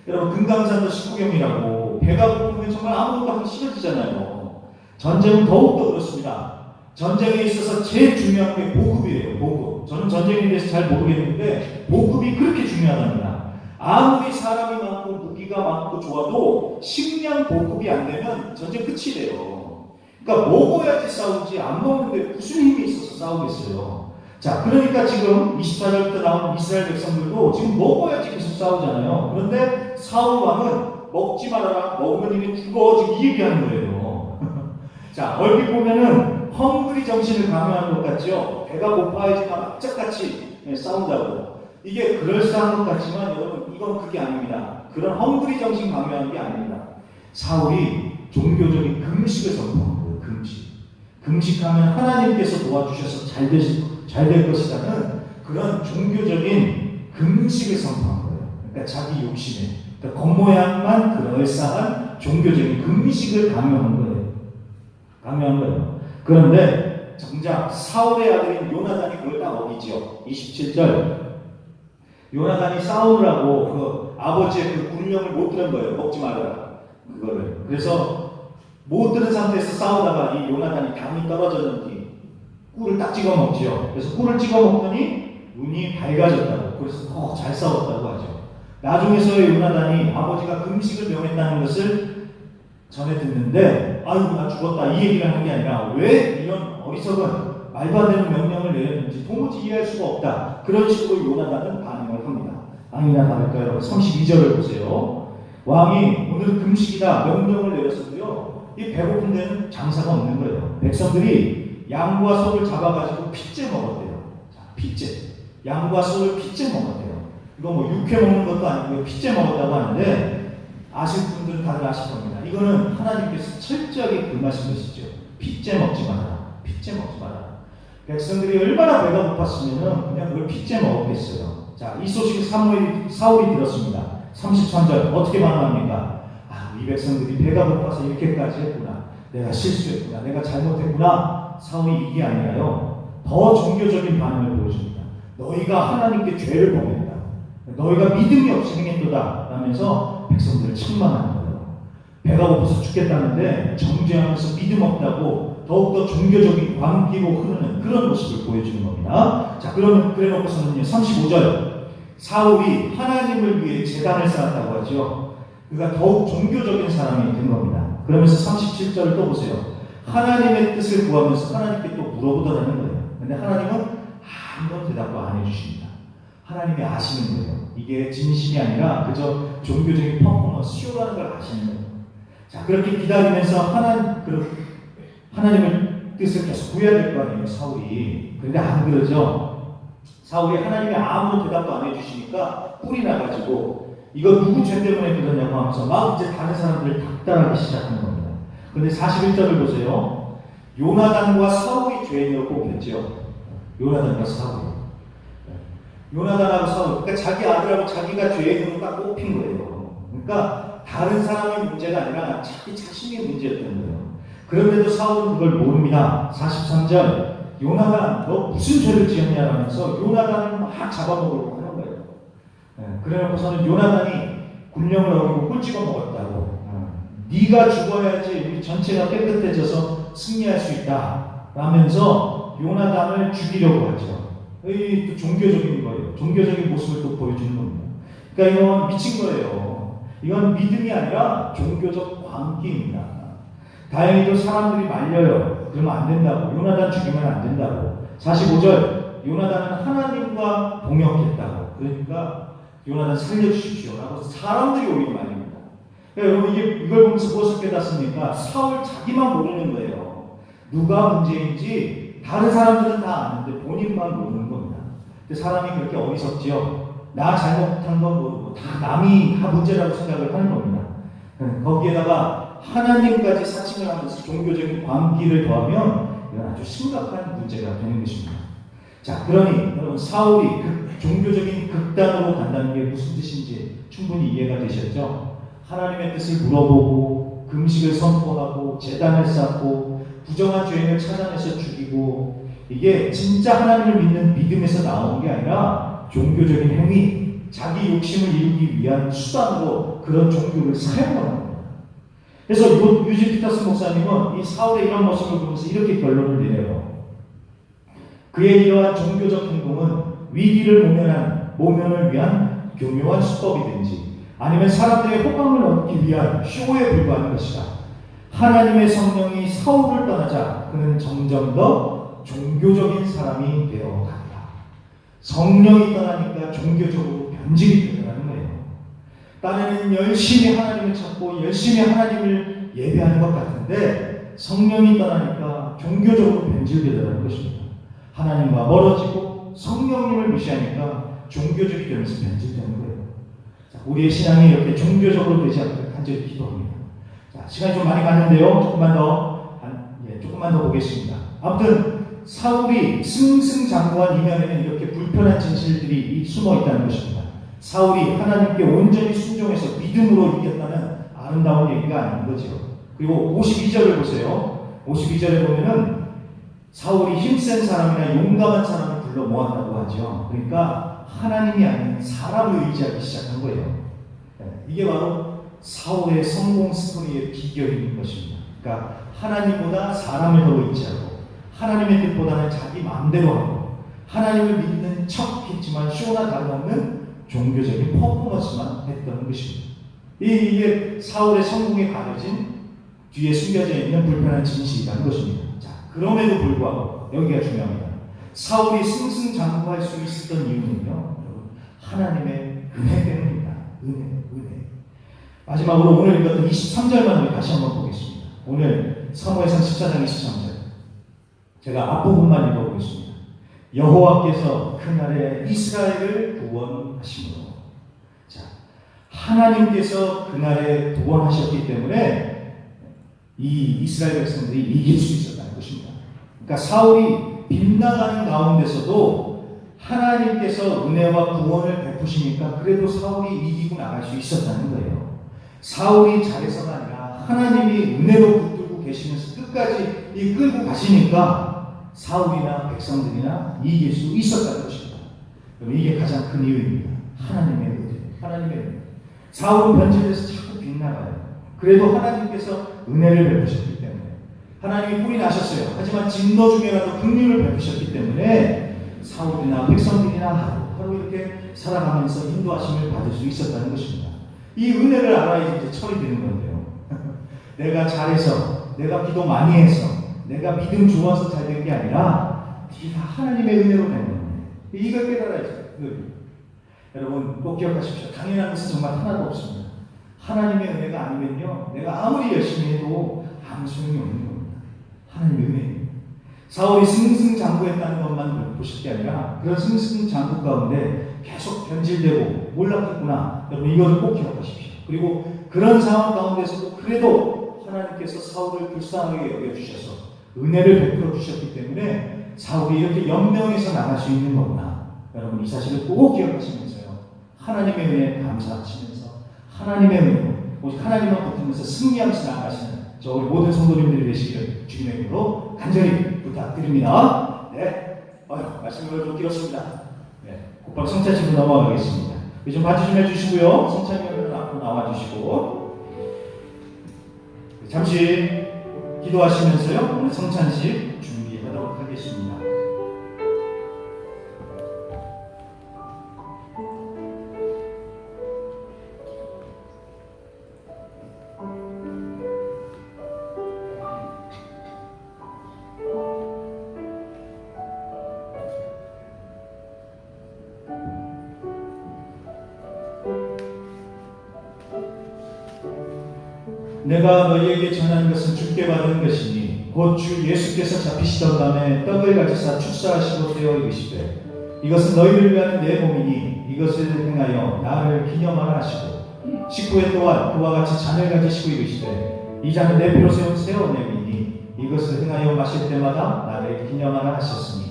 [SPEAKER 1] 여러분 금강산도 식후경이라고 배가 고프면 정말 아무것도 하기 싫어지잖아요. 전쟁은 더욱더 그렇습니다. 전쟁에 있어서 제일 중요한 게 보급이에요. 보급. 저는 전쟁에 대해서 잘 모르겠는데 보급이 그렇게 중요하답니다. 아무리 사람이 많고 무기가 많고 좋아도 식량 보급이 안 되면 전쟁 끝이 돼요. 그러니까 먹어야지 싸우지 안 먹는데 무슨 힘이 있어서 싸우겠어요. 자, 그러니까 지금 24절부터 나오는 이스라엘 백성들도 지금 먹어야지 계속 싸우잖아요. 그런데 사울 왕은 먹지 말아라. 먹으면 이미 죽어. 지금 이 얘기하는 거예요. 자, 얼핏 보면은 헝그리 정신을 강요하는 것 같죠. 배가 고파야지만 악착같이 싸운다고. 이게 그럴싸한 것 같지만 여러분 이건 그게 아닙니다. 그런 헝그리 정신 강요하는 게 아닙니다. 사울이 종교적인 금식을 선포한 거예요. 금식하면 하나님께서 도와주셔서 잘 될 것이라는 그런 종교적인 금식을 선포한 거예요. 그러니까 자기 욕심에 그러니까 겉모양만 그럴싸한 종교적인 금식을 강요한 거예요. 그런데 정작 사울의 아들인 요나단이 그걸 딱 어기죠. 27절 요나단이 싸우느라고 그 아버지의 그 군령을 못 들은 거예요. 먹지 말아라. 그거를. 그래서 못 들은 상태에서 싸우다가 이 요나단이 담이 떨어졌는지 꿀을 딱 찍어 먹죠. 그래서 꿀을 찍어 먹더니 눈이 밝아졌다고. 그래서 더 잘 싸웠다고 하죠. 나중에서의 요나단이 아버지가 금식을 명했다는 것을 전해 듣는데 아이고 나 죽었다 이 얘기를 하는 게 아니라 왜 이런 어리석은 말도 안 되는 명령을 내렸는지 도무지 이해할 수가 없다. 그런 식으로 요나단은 반응을 합니다. 아니나 다를까요? 32절을 보세요. 왕이 오늘은 금식이다 명령을 내렸어도요. 이 배고픈 데는 장사가 없는 거예요. 백성들이 양과 소를 잡아가지고 핏째 먹었대요. 자, 핏째. 양과 소를 핏째 먹었대요. 이거 뭐 육회 먹는 것도 아니고 핏째 먹었다고 하는데 아실 분들은 다들 아실 겁니다. 이거는 하나님께서 철저하게 금하신 것이죠. 핏째 먹지 마라. 핏째 먹지 마라. 백성들이 얼마나 배가 고팠으면 그냥 그걸 핏째 먹었겠어요. 자, 이 소식을 사울이 들었습니다. 33절 어떻게 반응합니까? 아, 이 백성들이 배가 고파서 이렇게까지 했구나. 내가 실수했구나. 내가 잘못했구나. 사울이 이게 아니라요. 더 종교적인 반응을 보여줍니다. 너희가 하나님께 죄를 범했다. 너희가 믿음이 없이 행했도다. 라면서 백성들을 책망하는 거예요. 배가 고파서 죽겠다는데 정죄하면서 믿음 없다고 더욱더 종교적인 광기로 흐르는 그런 모습을 보여주는 겁니다. 자, 그러면 그래 놓고서는요. 35절 사울이 하나님을 위해 제단을 쌓았다고 하죠. 그가 더욱 종교적인 사람이 된 겁니다. 그러면서 37절을 또 보세요. 하나님의 뜻을 구하면서 하나님께 또 물어보더라는 거예요. 근데 하나님은 아무런 대답도 안 해주십니다. 하나님이 아시는 거예요. 이게 진심이 아니라 그저 종교적인 퍼포먼스, 쇼라는 걸 아시는 거예요. 자, 그렇게 기다리면서 하나님의 뜻을 계속 구해야 될 거 아니에요, 사울이. 그런데 안 그러죠. 사울이 하나님이 아무런 대답도 안 해주시니까 뿔이 나가지고 이거 누구 죄 때문에 그러냐고 하면서 막 이제 다른 사람들을 닥달하기 시작하는 겁니다. 그런데 41절을 보세요. 요나단과 사울이 죄인으로 꼽혔죠. 요나단과 사울. 요나단하고 사울. 그러니까 자기 아들하고 자기가 죄인으로 딱 꼽힌 거예요. 그러니까 다른 사람의 문제가 아니라 자기 자신의 문제였던 거예요. 그런데도 사울은 그걸 모릅니다. 43절. 요나단, 너 무슨 죄를 지었냐라면서 요나단을 막 잡아먹으려고 하는 거예요. 그래놓고서는 요나단이 군령을 어기고 꿀 찍어 먹었다고. 네가 죽어야지 우리 전체가 깨끗해져서 승리할 수 있다. 라면서 요나단을 죽이려고 하죠. 이 또 종교적인 거예요. 종교적인 모습을 또 보여주는 겁니다. 그러니까 이건 미친 거예요. 이건 믿음이 아니라 종교적 광기입니다. 다행히도 사람들이 말려요. 그러면 안 된다고. 요나단 죽이면 안 된다고. 45절. 요나단은 하나님과 동역했다고. 그러니까 요나단 살려주십시오라고 사람들이 오히려 말입니다. 그러니까 여러분 이걸 보면서 무엇을 깨닫습니까? 사울 자기만 모르는 거예요. 누가 문제인지 다른 사람들은 다 아는데 본인만 모르는 겁니다. 근데 사람이 그렇게 어리석지요. 나 잘못한 건 모르고 다 남이 다 문제라고 생각을 하는 겁니다. 거기에다가 하나님까지 사칭을 하면서 종교적인 광기를 더하면 이건 아주 심각한 문제가 되는 것입니다. 자, 그러니 여러분 사울이 종교적인 극단으로 간다는 게 무슨 뜻인지 충분히 이해가 되셨죠? 하나님의 뜻을 물어보고 금식을 선포하고 제단을 쌓고 부정한 죄인을 찾아내서 죽이고 이게 진짜 하나님을 믿는 믿음에서 나오는 게 아니라 종교적인 행위, 자기 욕심을 이루기 위한 수단으로 그런 종교를 사용하는 겁니다. 그래서 유진 피터스 목사님은 이 사울의 이런 모습을 보면서 이렇게 결론을 내려요. 그의 이러한 종교적 행동은 위기를 모면을 위한 교묘한 수법이든지 아니면 사람들의 호감을 얻기 위한 쇼에 불과한 것이다. 하나님의 성령이 사울을 떠나자 그는 점점 더 종교적인 사람이 되어간다. 성령이 떠나니까 종교적으로 변질이 되더라는 거예요. 딴에는 열심히 하나님을 찾고 열심히 하나님을 예배하는 것 같은데 성령이 떠나니까 종교적으로 변질되더라는 것입니다. 하나님과 멀어지고 성령님을 무시하니까 종교적이 되면서 변질되는 거예요. 자, 우리의 신앙이 이렇게 종교적으로 되지 않도록 간절히 기도합니다. 자, 시간이 좀 많이 갔는데요. 조금만 더 보겠습니다. 아무튼 사울이 승승장구한 이면에는 이렇게 불편한 진실들이 숨어 있다는 것입니다. 사울이 하나님께 온전히 순종해서 믿음으로 이겼다는 아름다운 얘기가 아닌 거죠. 그리고 52절을 보세요. 52절에 보면은 사울이 힘센 사람이나 용감한 사람을 불러 모았다고 하죠. 그러니까 하나님이 아닌 사람을 의지하기 시작한 거예요. 이게 바로 사울의 성공 스토리의 비결인 것입니다. 그러니까 하나님보다 사람을 더 의지하고 하나님의 뜻보다는 자기 마음대로 하고 하나님을 믿는 척했지만 쇼나 다름없는 종교적인 퍼포먼스만 했던 것입니다. 이게 사울의 성공에 가려진 뒤에 숨겨져 있는 불편한 진실이라는 것입니다. 자, 그럼에도 불구하고 여기가 중요합니다. 사울이 승승장구할 수 있었던 이유는요, 하나님의 은혜 때문입니다. 은혜. 마지막으로 오늘 읽었던 23절만 우리 다시 한번 보겠습니다. 오늘 사무엘상 14장 23절. 제가 앞부분만 읽어보겠습니다. 여호와께서 그날에 이스라엘을 구원하심으로. 자, 하나님께서 그날에 구원하셨기 때문에 이 이스라엘 백성들이 이길 수 있었다는 것입니다. 그러니까 사울이 빗나가는 가운데서도 하나님께서 은혜와 구원을 베푸시니까 그래도 사울이 이기고 나갈 수 있었다는 거예요. 사울이 잘해서가 아니라 하나님이 은혜로 붙들고 계시면서 끝까지 이끌고 가시니까 사울이나 백성들이나 이길 수 있었다는 것입니다. 이게 가장 큰 이유입니다. 하나님의 은혜. 사울은 변질돼서 자꾸 빗나가요. 그래도 하나님께서 은혜를 베푸셨기 때문에 하나님이 뿔이 나셨어요. 하지만 진노 중에라도 긍휼을 베푸셨기 때문에 사울이나 백성들이나 하루 이렇게 살아가면서 인도하심을 받을 수 있었다는 것입니다. 이 은혜를 알아야지 이제 철이 되는 건데요. 내가 잘해서, 내가 기도 많이 해서, 내가 믿음 좋아서 잘 된 게 아니라 이게 다 하나님의 은혜로 된 겁니다. 이걸 깨달아야죠. 여러분 꼭 기억하십시오. 당연한 것은 정말 하나도 없습니다. 하나님의 은혜가 아니면요, 내가 아무리 열심히 해도 아무 소용이 없는 겁니다. 하나님의 은혜입니다. 사울이 승승장구했다는 것만 보실 게 아니라 그런 승승장구 가운데 계속 변질되고 몰락했구나. 여러분 이것을 꼭 기억하십시오. 그리고 그런 상황 가운데서도 그래도 하나님께서 사울을 불쌍하게 여겨주셔서 은혜를 베풀어 주셨기 때문에 사울이 이렇게 연명해서 나갈 수 있는 거구나. 여러분 이 사실을 꼭 기억하시면서요. 하나님의 은혜에 감사하시면서 하나님의 은혜로 오직 하나님만 붙으면서 승리하면서 나아가시는 저 우리 모든 성도님들이 되시기를 주님의 이름으로 간절히 부탁드립니다. 네, 말씀이 좀 길었습니다. 네, 곧바로 성찬식으로 넘어가겠습니다. 좀 반주 좀 해주시고요. 성찬이는 앞으로 나와주시고 잠시 기도하시면서요. 오늘 성찬식 준비하도록 하겠습니다. 내가 너희에게 전하는 것은 주께 받은 것이니 곧 주 예수께서 잡히시던 밤에 떡을 가지사 축사하시고 떼어 이르시되 이것은 너희를 위하는 내 몸이니 이것을 행하여 나를 기념하라 하시고 식후에 또한 그와 같이 잔을 가지시고 이르시되 이 잔은 내 피로 세운 새 언약이니 이것을 행하여 마실 때마다 나를 기념하라 하셨으니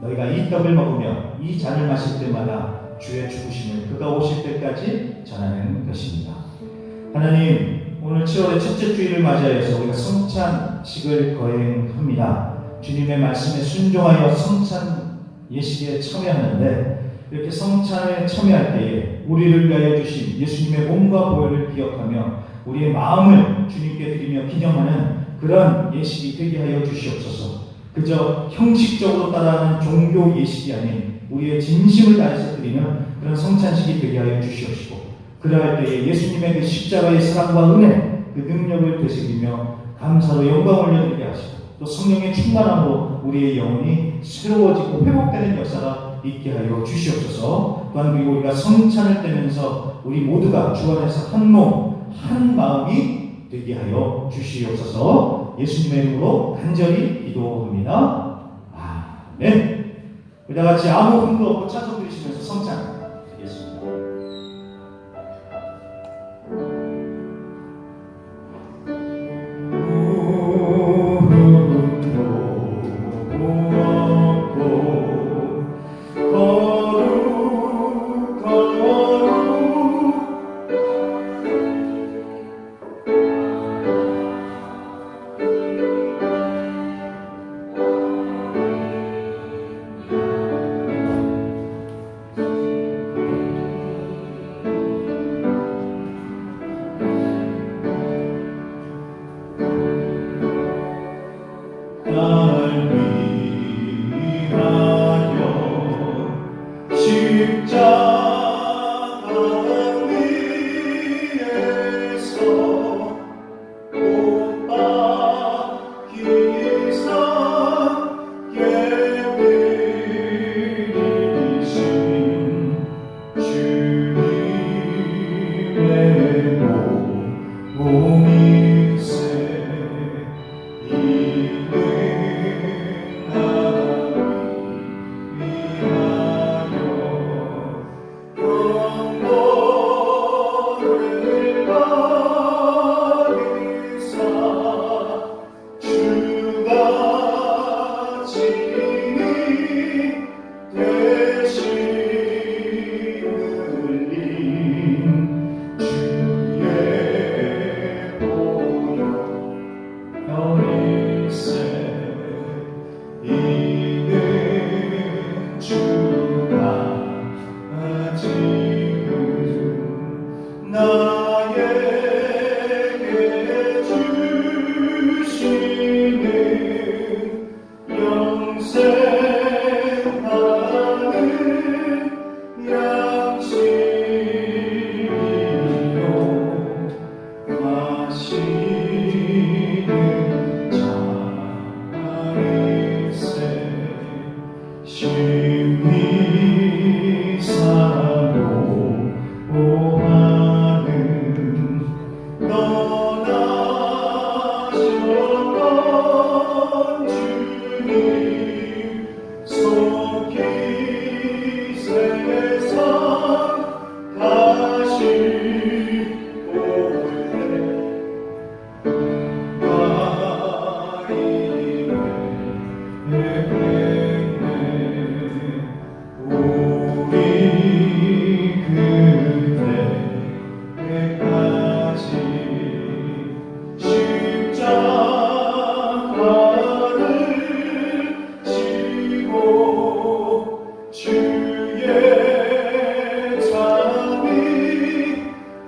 [SPEAKER 1] 너희가 이 떡을 먹으며 이 잔을 마실 때마다 주의 죽으심을 그가 오실 때까지 전하는 것입니다. 하나님, 오늘 7월의 첫째 주일을 맞이하여서 우리가 성찬식을 거행합니다. 주님의 말씀에 순종하여 성찬 예식에 참여하는데 이렇게 성찬에 참여할 때에 우리를 위하여 주신 예수님의 몸과 보혈을 기억하며 우리의 마음을 주님께 드리며 기념하는 그런 예식이 되게 하여 주시옵소서. 그저 형식적으로 따라하는 종교 예식이 아닌 우리의 진심을 다해서 드리는 그런 성찬식이 되게 하여 주시옵시고 그러할 때에 예수님의 그 십자가의 사랑과 은혜, 그 능력을 되새기며 감사로 영광을 올려드리게 하시고 또 성령의 충만함으로 우리의 영혼이 새로워지고 회복되는 역사가 있게 하여 주시옵소서. 또한 그리고 우리가 성찬을 떼면서 우리 모두가 주 안에서 한 몸, 한 마음이 되게 하여 주시옵소서. 예수님의 이름으로 간절히 기도합니다. 아멘. 우리 다 같이 아무 흠도 없고 찬송 드리시면서 성찬 드리겠습니다. 십자가를 지고 주의 자비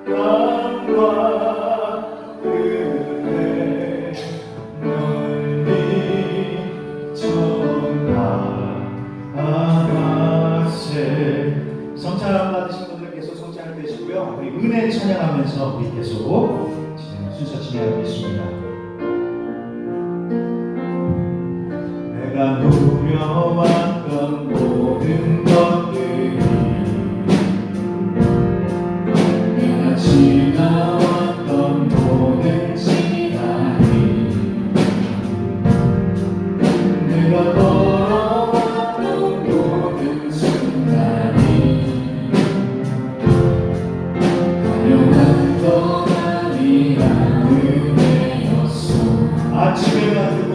[SPEAKER 1] 남과 은혜 널리 전하세. 성찬 받으신 분들 계속 성찬을 되시고요. 우리 은혜 찬양하면서 우리 계속 순서 진행하겠습니다. 내가 누려왔던 모든 것들이 내가 지나왔던 모든 시간이 내가 걸어왔던 모든 순간이 가련한 것 아니라 은혜였어. 아침에가 뜨고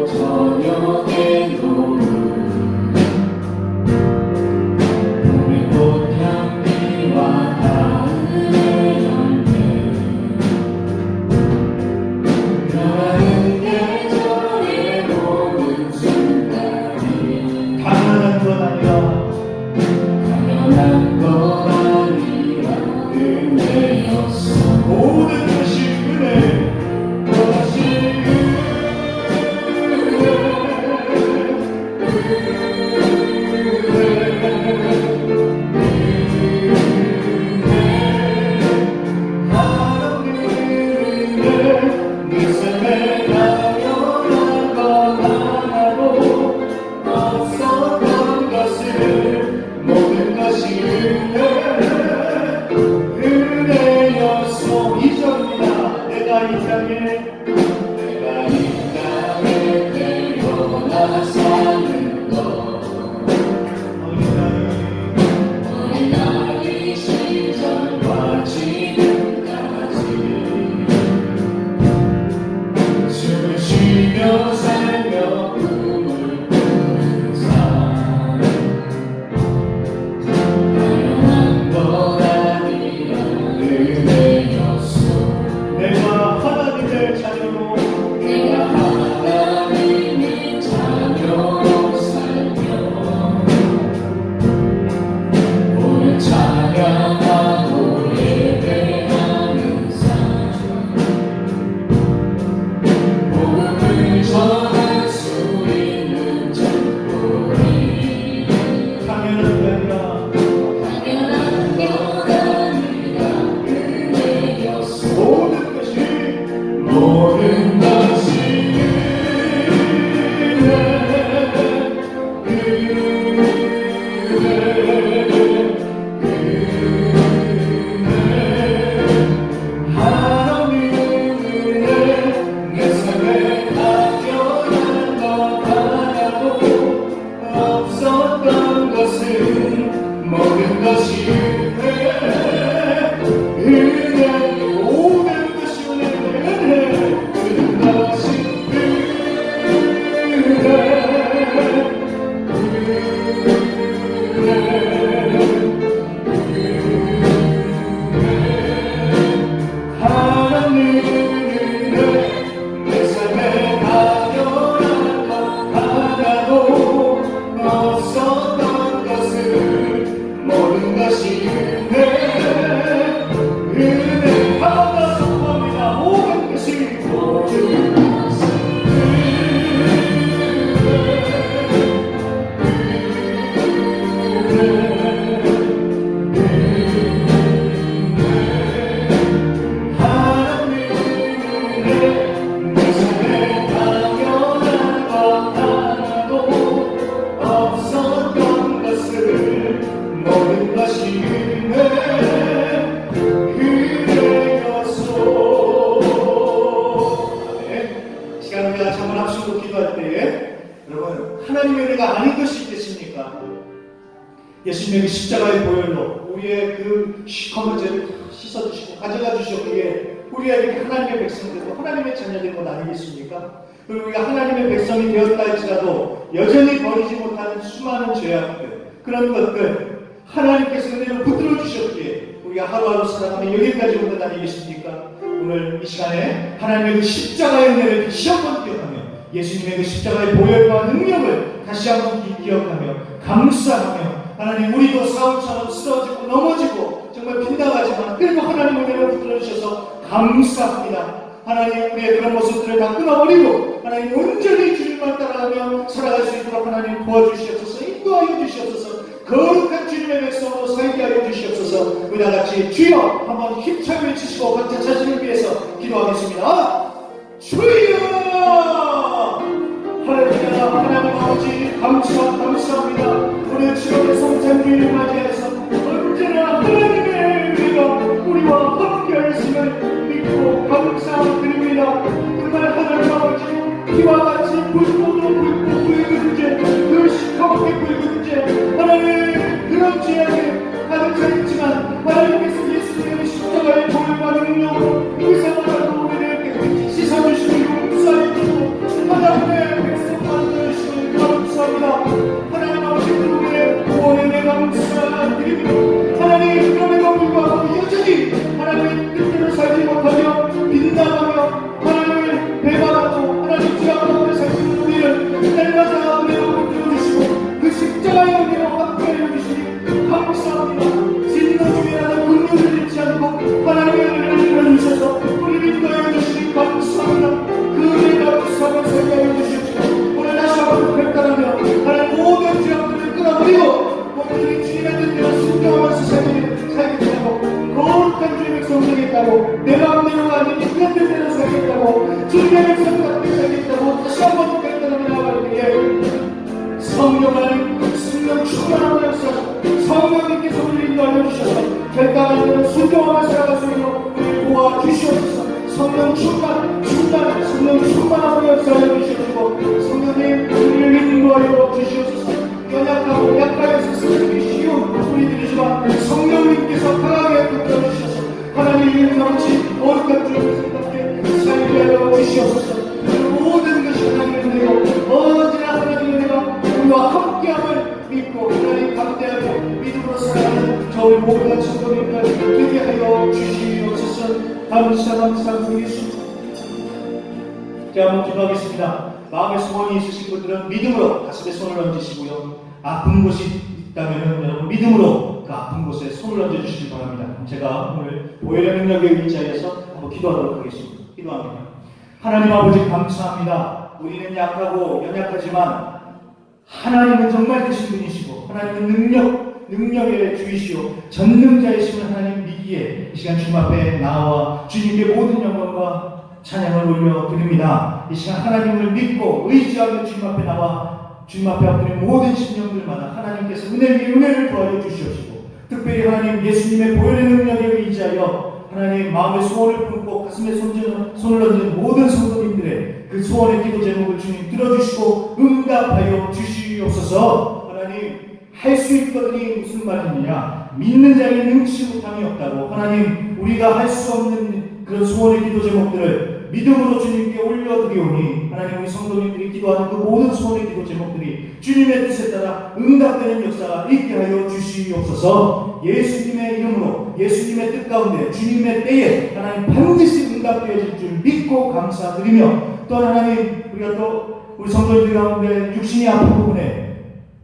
[SPEAKER 1] 저녁에 노을 봄의 꽃향기와 가을의 열매 변하는 계절의 모든 순간이 당연한 것 아니라 은혜였어. 모든 것이 은혜, 것이 예수님의 십자가의 보혈로 우리의 그 검은 죄를 씻어주시고 가져가 주셨기에 우리에게 하나님의 백성들도 하나님의 자녀된 것 아니겠습니까? 그리고 우리가 하나님의 백성이 되었다 할지라도 여전히 버리지 못하는 수많은 죄악들, 그런 것들 하나님께서 은혜로 붙들어 주셨고 우리가 하루하루 살아가면 여기까지 온 것 아니겠습니까? 오늘 이 시간에 하나님의 그 십자가의 은혜를 다시 한번 기억하며 예수님의 그 십자가의 보혈과 능력을 다시 한번 기억하며 감사하며 하나님 우리도 사울처럼 쓰러지고 넘어지고 정말 빗나가지만 그래도 하나님 은혜를 붙들어 주셔서 감사합니다. 하나님 우리의 그런 모습들을 다 끊어버리고 하나님 온전히 주님만 따라가며 살아갈 수 있도록 하나님 도와주시옵소서. 인도하여 주시옵소서. 거룩한 주님의 백성으로 살게 하여 주시옵소서. 우리와 같이 주여 한번 힘차게 외치시고 각자 자신을 위해서 기도하겠습니다. 주여 할렐루야. 하나님 아버지 감사합니다. 오늘 주님의 성찬주의를 맞이해서 언제나 하나님의 은혜가 우리와 함께 하심을 믿고 감사드립니다. 정말 하나님 아버지 이와 같이 불고도 불고 붉은 죄 그 시커멓게 붉은 죄 하나님 그런 죄악에 가득 차 있지만 하나님께서 예수님의 십자가의 보혈과 능력으로 그 생활로 우리를 깨끗이 씻어주시고 용서해주시고 하나님의 백성 만들어주시고 감사합니다. 하나님 아버지 그분의 구원에 감사드립니다. 하나님 그럼에도 불구하고 여전히 하나님의 뜻대로 살지 못하며 빗나가며 하나님을 배반하고 하나님 주 앞에 살고 있는 우리를 날마다 은혜로 붙들어주시고 그 십자가의 은혜로 함께하여 주시니 감사합니다. 진노 중에 나는 긍휼을 잃지 않고 하나님의 은혜를 주셔서 우리를 인도하여 주시니 감사합니다. 그 은혜가 무수하게 살게 하여 주시옵시고 오늘 다시 한번 결단하며 하나님 모든 죄악들을 끊어버리고 온전히 주님의 뜻대로 순종하면서 살겠다고 거룩한 주님의 백성 되겠다고 내 마음대로가 아닌 주님의 뜻대로 살겠다고 주님의 백성 같게 살겠다고 다시 한번 결단하며 나아갈 때에 성령 하나님 성령 충만한 역사 성령님께서 우리를 인도하여 주셔서 결단할 때는 순종하며 살아갈 수 있도록 우리를 도와주시옵소서. 성령 성령 충만함으로 역사하여 주시옵시고 성령님 우리를 인도하여 주시옵소서. 연약하고 약하여서 쓰기 쉬운 우리들이지만 성령님께서 강하게 붙들어 주셔서 하나님의 넘치 거룩한 주님의 생각에 살게 하여 주시옵소서. 모든 것이 하나님의 은혜요 언제나 하나님의 은혜가 우리와 함께함을 믿고 하나님 감대하고 믿음으로 살아가는 저희 모든 성도님들 되게 하여 주시옵소서. 감사드리겠습니다. 자, 한번 기도하겠습니다. 마음에 소원이 있으신 분들은 믿음으로 가슴에 손을 얹으시고요. 아픈 곳이 있다면 여러분 믿음으로 그 아픈 곳에 손을 얹어주시기 바랍니다. 제가 오늘 보혈의 능력에 의지하여서 한번 기도하도록 하겠습니다. 기도합니다. 하나님 아버지 감사합니다. 우리는 약하고 연약하지만 하나님은 정말 되신 분이시고 하나님은 능력의 주이시오 전능자이심을 하나님 믿기에 이 시간 주님 앞에 나와 주님께 모든 영광과 찬양을 올려드립니다. 이 시간 하나님을 믿고 의지하며 주님 앞에 나와 주님 앞에 엎드린 모든 심령들마다 하나님께서 은혜 위에 은혜를 더하여 주시옵시고 특별히 하나님 예수님의 보혈의 능력에 의지하여 하나님 마음의 소원을 품고 가슴에 손을 얹은 모든 성도님들의 그 소원의 기도 제목을 주님 들어주시고 응답하여 주시옵소서. 하나님 할 수 있거든이 무슨 말이냐 믿는 자에게 능치 못함이 없다고 하나님 우리가 할 수 없는 그런 소원의 기도 제목들을 믿음으로 주님께 올려드리오니 하나님 우리 성도님들이 기도하는 그 모든 소원의 기도 제목들이 주님의 뜻에 따라 응답되는 역사가 있게 하여 주시옵소서. 예수님의 이름으로 예수님의 뜻 가운데 주님의 때에 하나님 반드시 응답되어질 줄 믿고 감사드리며 또 하나님 우리가 또 우리 성도님들 가운데 육신이 아픈 부분에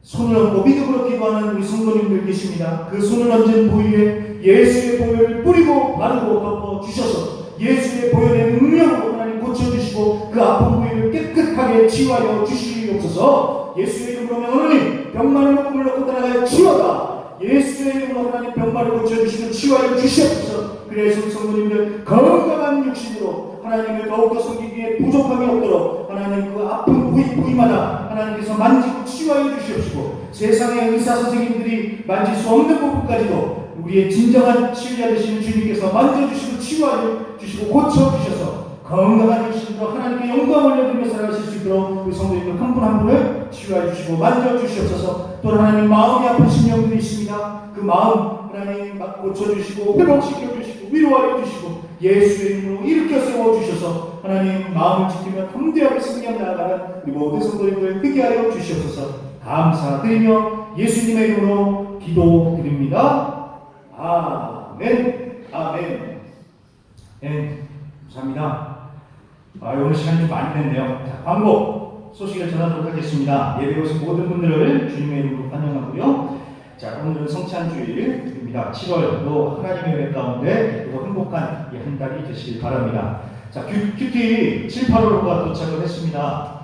[SPEAKER 1] 손을 얹고 믿음으로 기도하는 우리 성도님들 계십니다. 그 손을 얹은 부위에 예수의 보혈을 뿌리고 바르고 덮어주셔서 예수의 보혈의 능력으로 하나님 고쳐주시고 그 아픈 부위를 깨끗하게 치유하여 주시옵소서. 예수의 이름으로 명하노니 병마른 목숨을 놓고 따라가여 치유하다. 예수의 이름으로 하나님 병마를 고쳐주시고 치유하여 주시옵소서. 그래서 우리 성도님들 건강한 육신으로 하나님을 더욱더 섬기기에 부족함이 없도록 하나님 그 아픈 부위마다 하나님께서 만지고 치유하여 주시옵시고 세상의 의사 선생님들이 만질 수 없는 부분까지도 우리의 진정한 치유자 되시는 주님께서 만져주시고 치유하여 주시고 고쳐주셔서 건강한 육신으로 하나님께 영광을 올려드리며 살아가실 수 있도록 우리 성도님들 한 분 한 분을 치유하여 주시고 만져주시옵소서. 또 하나님 마음이 아픈 심령들이 있습니다. 그 마음 하나님 고쳐주시고 회복시켜주시고 위로하여 주시고 예수의 이름으로 일으켜 세워주셔서 하나님 마음을 지키며 담대하게 승리하며 나아가는 우리 모든 성도님들 되게 하여 주시옵소서. 감사드리며 예수님의 이름으로 기도드립니다. 아멘. 아멘. 아멘. 네, 감사합니다. 오늘 시간이 좀 많이 됐네요. 자, 광고 소식을 전하도록 하겠습니다. 예배 오신 모든 분들을 주님의 이름으로 환영하고요. 자, 오늘은 성찬주일입니다. 7월도 하나님의 은혜 가운데 또 행복한 이 한 달이 되시길 바랍니다. 자, 큐티 7, 8월호가 도착을 했습니다.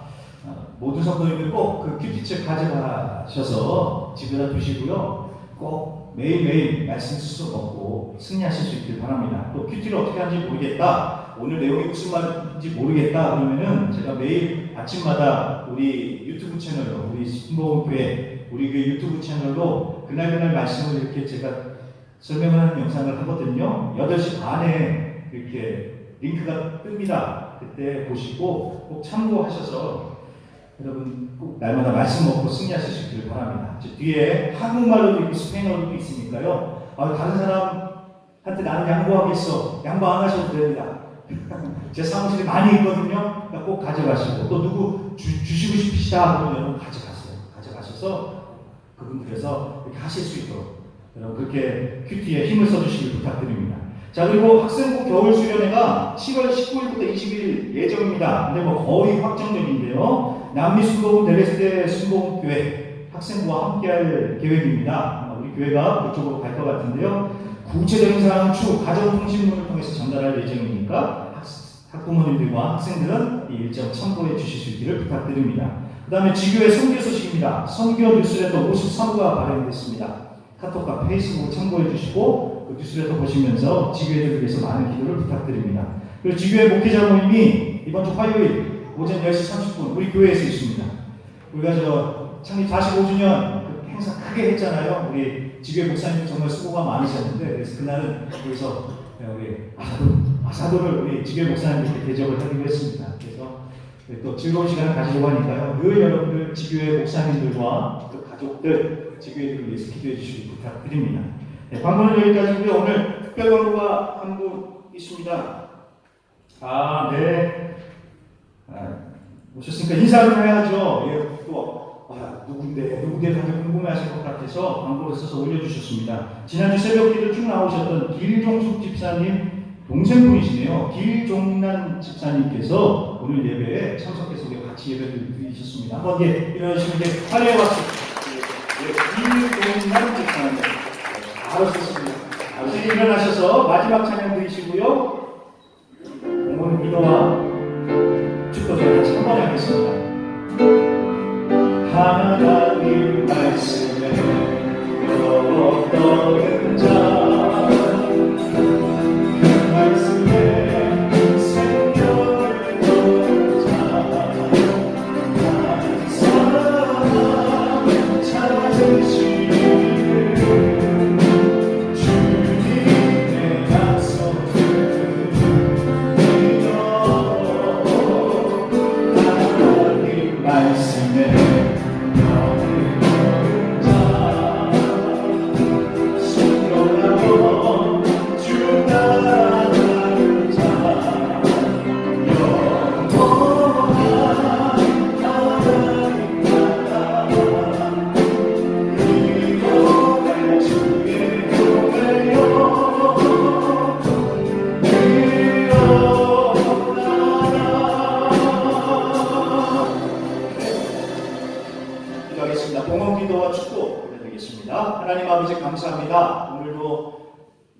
[SPEAKER 1] 모든 성도님들 꼭 그 큐티책 가져가셔서 집에다 두시고요. 꼭 매일매일 말씀 스스로 먹고 승리하실 수 있길 바랍니다. 또 큐티를 어떻게 하는지 모르겠다, 오늘 내용이 무슨 말인지 모르겠다 그러면은 제가 매일 아침마다 우리 유튜브 채널로, 우리 신보교회 우리 교회 유튜브 채널로 그날 말씀을 이렇게 제가 설명하는 영상을 하거든요. 8시 반에 이렇게 링크가 뜹니다. 그때 보시고 꼭 참고하셔서 여러분 꼭 날마다 말씀 먹고 승리하실 수 있기를 바랍니다. 뒤에 한국말로도 있고 스페인어로도 있으니까요. 다른 사람한테 나는 양보하겠어, 양보 안 하셔도 됩니다. 제 사무실에 많이 있거든요. 그러니까 꼭 가져가시고, 또 누구 주시고 싶으시다 그러면 여러분 가져가셔서 그분들에서 이렇게 하실 수 있도록 여러분 그렇게 큐티에 힘을 써주시길 부탁드립니다. 자, 그리고 학생부 겨울 수련회가 7월 19일부터 20일 예정입니다. 근데 거의 확정적인데요. 남미 순복음 델레스테 순복음교회 학생부와 함께할 계획입니다. 우리 교회가 그쪽으로 갈 것 같은데요. 구체적인 사항은 추후 가정통신문을 통해서 전달할 예정이니까 학부모님들과 학생들은 이 일정 참고해 주실 수 있기를 부탁드립니다. 그 다음에 지교회 선교 소식입니다. 선교 뉴스레터 53호가 발행됐습니다. 카톡과 페이스북 참고해 주시고 그 뉴스레터 보시면서 지교회를 위해서 많은 기도를 부탁드립니다. 그리고 지교회 목회자 모임이 이번 주 화요일 오전 10시 30분 우리 교회에서 있습니다. 우리가 창립 45주년 행사 크게 했잖아요. 우리 지교회 목사님 정말 수고가 많으셨는데, 그래서 그날은 여기서 우리 아사도를 우리 지교회 목사님께 대접을 하기로 했습니다. 그래서 또 즐거운 시간을 가지려고 하니까요. 늘 여러분들 지교회 목사님들과 또 가족들, 지교회들을 위해서 기도해 주시기 부탁드립니다. 네, 광고는 여기까지고요. 오늘 특별 광고가 한 분 있습니다. 네. 오셨으니까 인사를 해야죠. 예, 또 누군데 다들 궁금해하실 것 같아서 광고를 써서 올려주셨습니다. 지난주 새벽기도 쭉 나오셨던 길종숙 집사님 동생분이시네요. 길종란 집사님께서 오늘 예배에 참석해서 우리 같이 예배를 드리셨습니다. 한번 일어나시면 환영의 박수. 길종란 집사님 바로 썼습니다. 이제 일어나셔서 마지막 찬양 드리시고요. 오늘 민호와 축도를 같이 한 번에 하겠습니다. 하나님 말씀에 떠오르는 자, 그 말씀에 생명을 얻는 자, 한 사람 찾으시는 주님의 약속을 믿어. 하나님 말씀에 하나님 아버지 감사합니다. 오늘도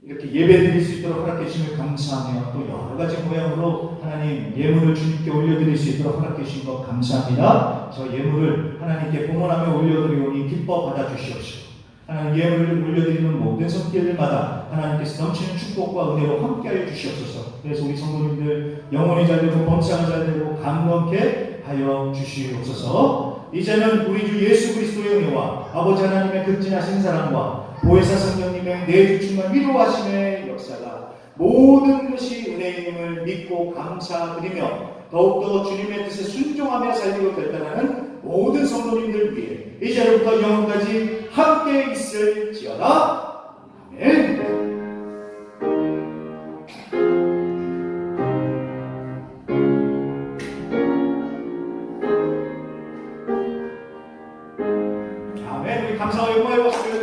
[SPEAKER 1] 이렇게 예배 드릴 수 있도록 허락해 주시면 감사하며 또 여러 가지 모양으로 하나님 예물을 주님께 올려드릴 수 있도록 허락해 주신 것 감사합니다. 저 예물을 하나님께 봉헌하며 올려드리오니 기뻐 받아주시옵시고, 하나님 예물을 올려드리는 모든 손길들마다 하나님께서 넘치는 축복과 은혜로 함께하여 주시옵소서. 그래서 우리 성도님들 영혼이 잘되고 범상이 잘되고 강건케 하여 주시옵소서. 이제는 우리 주 예수 그리스도의 은혜와 아버지 하나님의 극진하신 사랑과 보혜사 성령님의 내주 충만 위로하심의 역사가 모든 것이 은혜임을 믿고 감사드리며 더욱더 주님의 뜻에 순종하며 살기로 결단하는 모든 성도님들 위해 이제부터 영원까지 함께 있을지어다. 아멘. 감사와 영광의 박수를